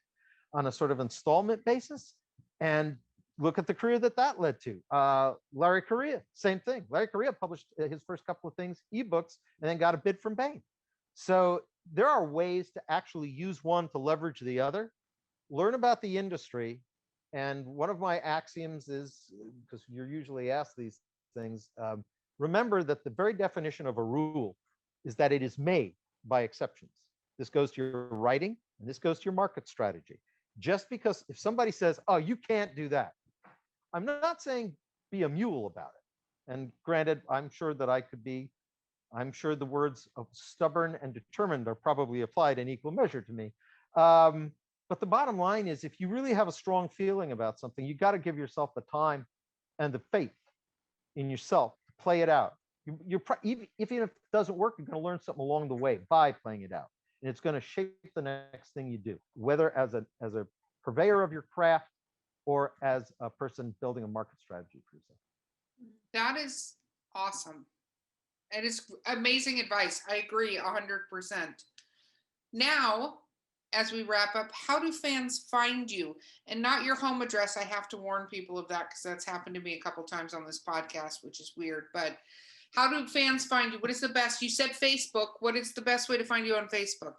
on a sort of installment basis. And look at the career that led to. Larry Correia, same thing. Larry Correia published his first couple of things, ebooks, and then got a bid from Bain. So there are ways to actually use one to leverage the other. Learn about the industry. And one of my axioms is, because you're usually asked these things, remember that the very definition of a rule is that it is made by exceptions. This goes to your writing, and this goes to your market strategy. Just because if somebody says, oh, you can't do that, I'm not saying be a mule about it. And granted, I'm sure the words of stubborn and determined are probably applied in equal measure to me. But the bottom line is, if you really have a strong feeling about something, you got to give yourself the time and the faith in yourself to play it out. Even if it doesn't work, you're going to learn something along the way by playing it out. And it's going to shape the next thing you do, whether as a purveyor of your craft or as a person building a market strategy for yourself. That is awesome. It is amazing advice. I agree 100%. Now, as we wrap up, how do fans find you? And not your home address. I have to warn people of that because that's happened to me a couple times on this podcast, which is weird. But how do fans find you? What is the best? You said Facebook. What is the best way to find you on Facebook?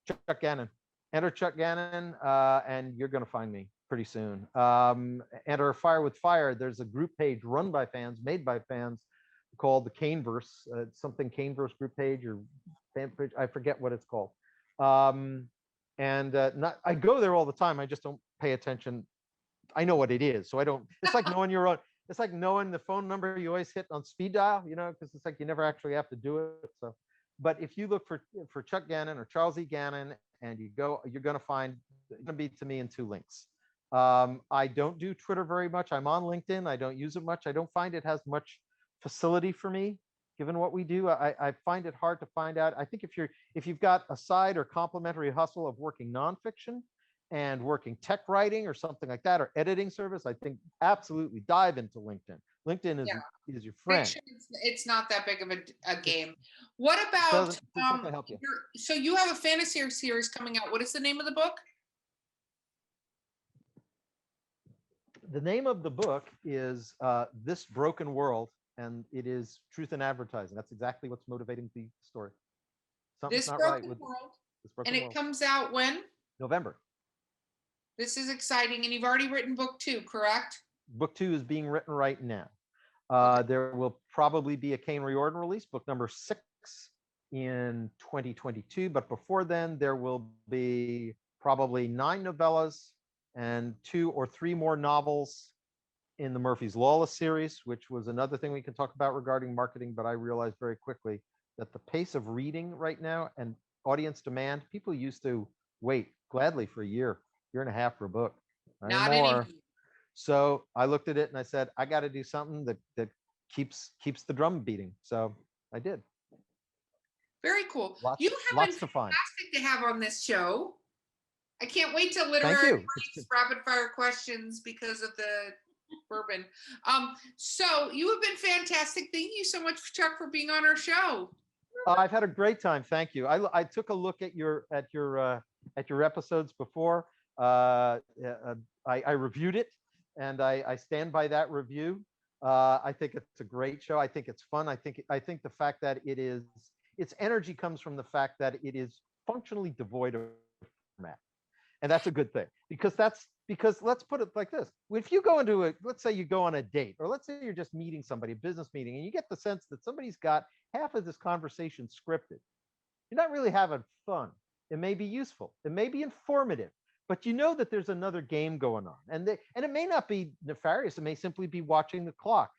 Chuck Gannon. Enter Chuck Gannon, and you're going to find me pretty soon. Enter Fire with Fire. There's a group page run by fans, made by fans, called the Caineverse. Something Caineverse group page or fan page. I forget what it's called. I go there all the time. I just don't pay attention. I know what it is, so I don't. It's like knowing your own. It's like knowing the phone number you always hit on speed dial, because it's like you never actually have to do it. So, but if you look for Chuck Gannon or Charles E. Gannon, and you're going to find it's going to be to me in two links. I don't do Twitter very much. I'm on LinkedIn. I don't use it much. I don't find it has much facility for me, given what we do. I find it hard to find out. I think if you've got a side or complementary hustle of working nonfiction and working tech writing or something like that, or editing service, I think absolutely dive into LinkedIn. LinkedIn is your friend. It's not that big of a game. What about help you. So you have a fantasy series coming out. What is the name of the book? The name of the book is This Broken World, and it is truth in advertising. That's exactly what's motivating the story. Something's not right with This Broken World. And it comes out when? November. This is exciting, and you've already written book 2, correct? Book 2 is being written right now. There will probably be a Caine Riordan release, book number 6 in 2022. But before then, there will be probably 9 novellas and 2 or 3 more novels in the Murphy's Lawless series, which was another thing we can talk about regarding marketing. But I realized very quickly that the pace of reading right now and audience demand, people used to wait gladly for a year and a half for a book. Not anymore. So I looked at it and I said, I got to do something that keeps the drum beating. So I did. Very cool. Lots you have been to find. Fantastic to have on this show. I can't wait till literary rapid fire questions because of the bourbon. So you have been fantastic. Thank you so much, Chuck, for being on our show. I've had a great time. Thank you. I took a look at your episodes before. I reviewed it, and I stand by that review. I think it's a great show. I think it's fun. I think the fact that its energy comes from the fact that it is functionally devoid of format, and that's a good thing because let's put it like this: if you go into let's say you go on a date, or let's say you're just meeting somebody, a business meeting, and you get the sense that somebody's got half of this conversation scripted, you're not really having fun. It may be useful. It may be informative, but you know that there's another game going on, and it may not be nefarious. It may simply be watching the clock.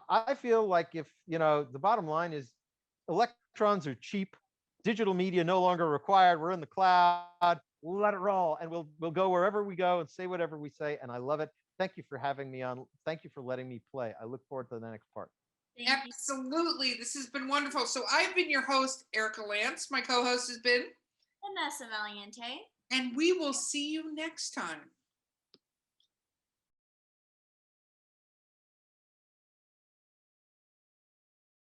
I feel like if the bottom line is electrons are cheap, digital media no longer required. We're in the cloud. Let it roll, and we'll go wherever we go and say whatever we say. And I love it. Thank you for having me on. Thank you for letting me play. I look forward to the next part. Thank you. Absolutely. This has been wonderful. So I've been your host, Erica Lance. My co-host has been Vanessa Valiente. and we will see you next time.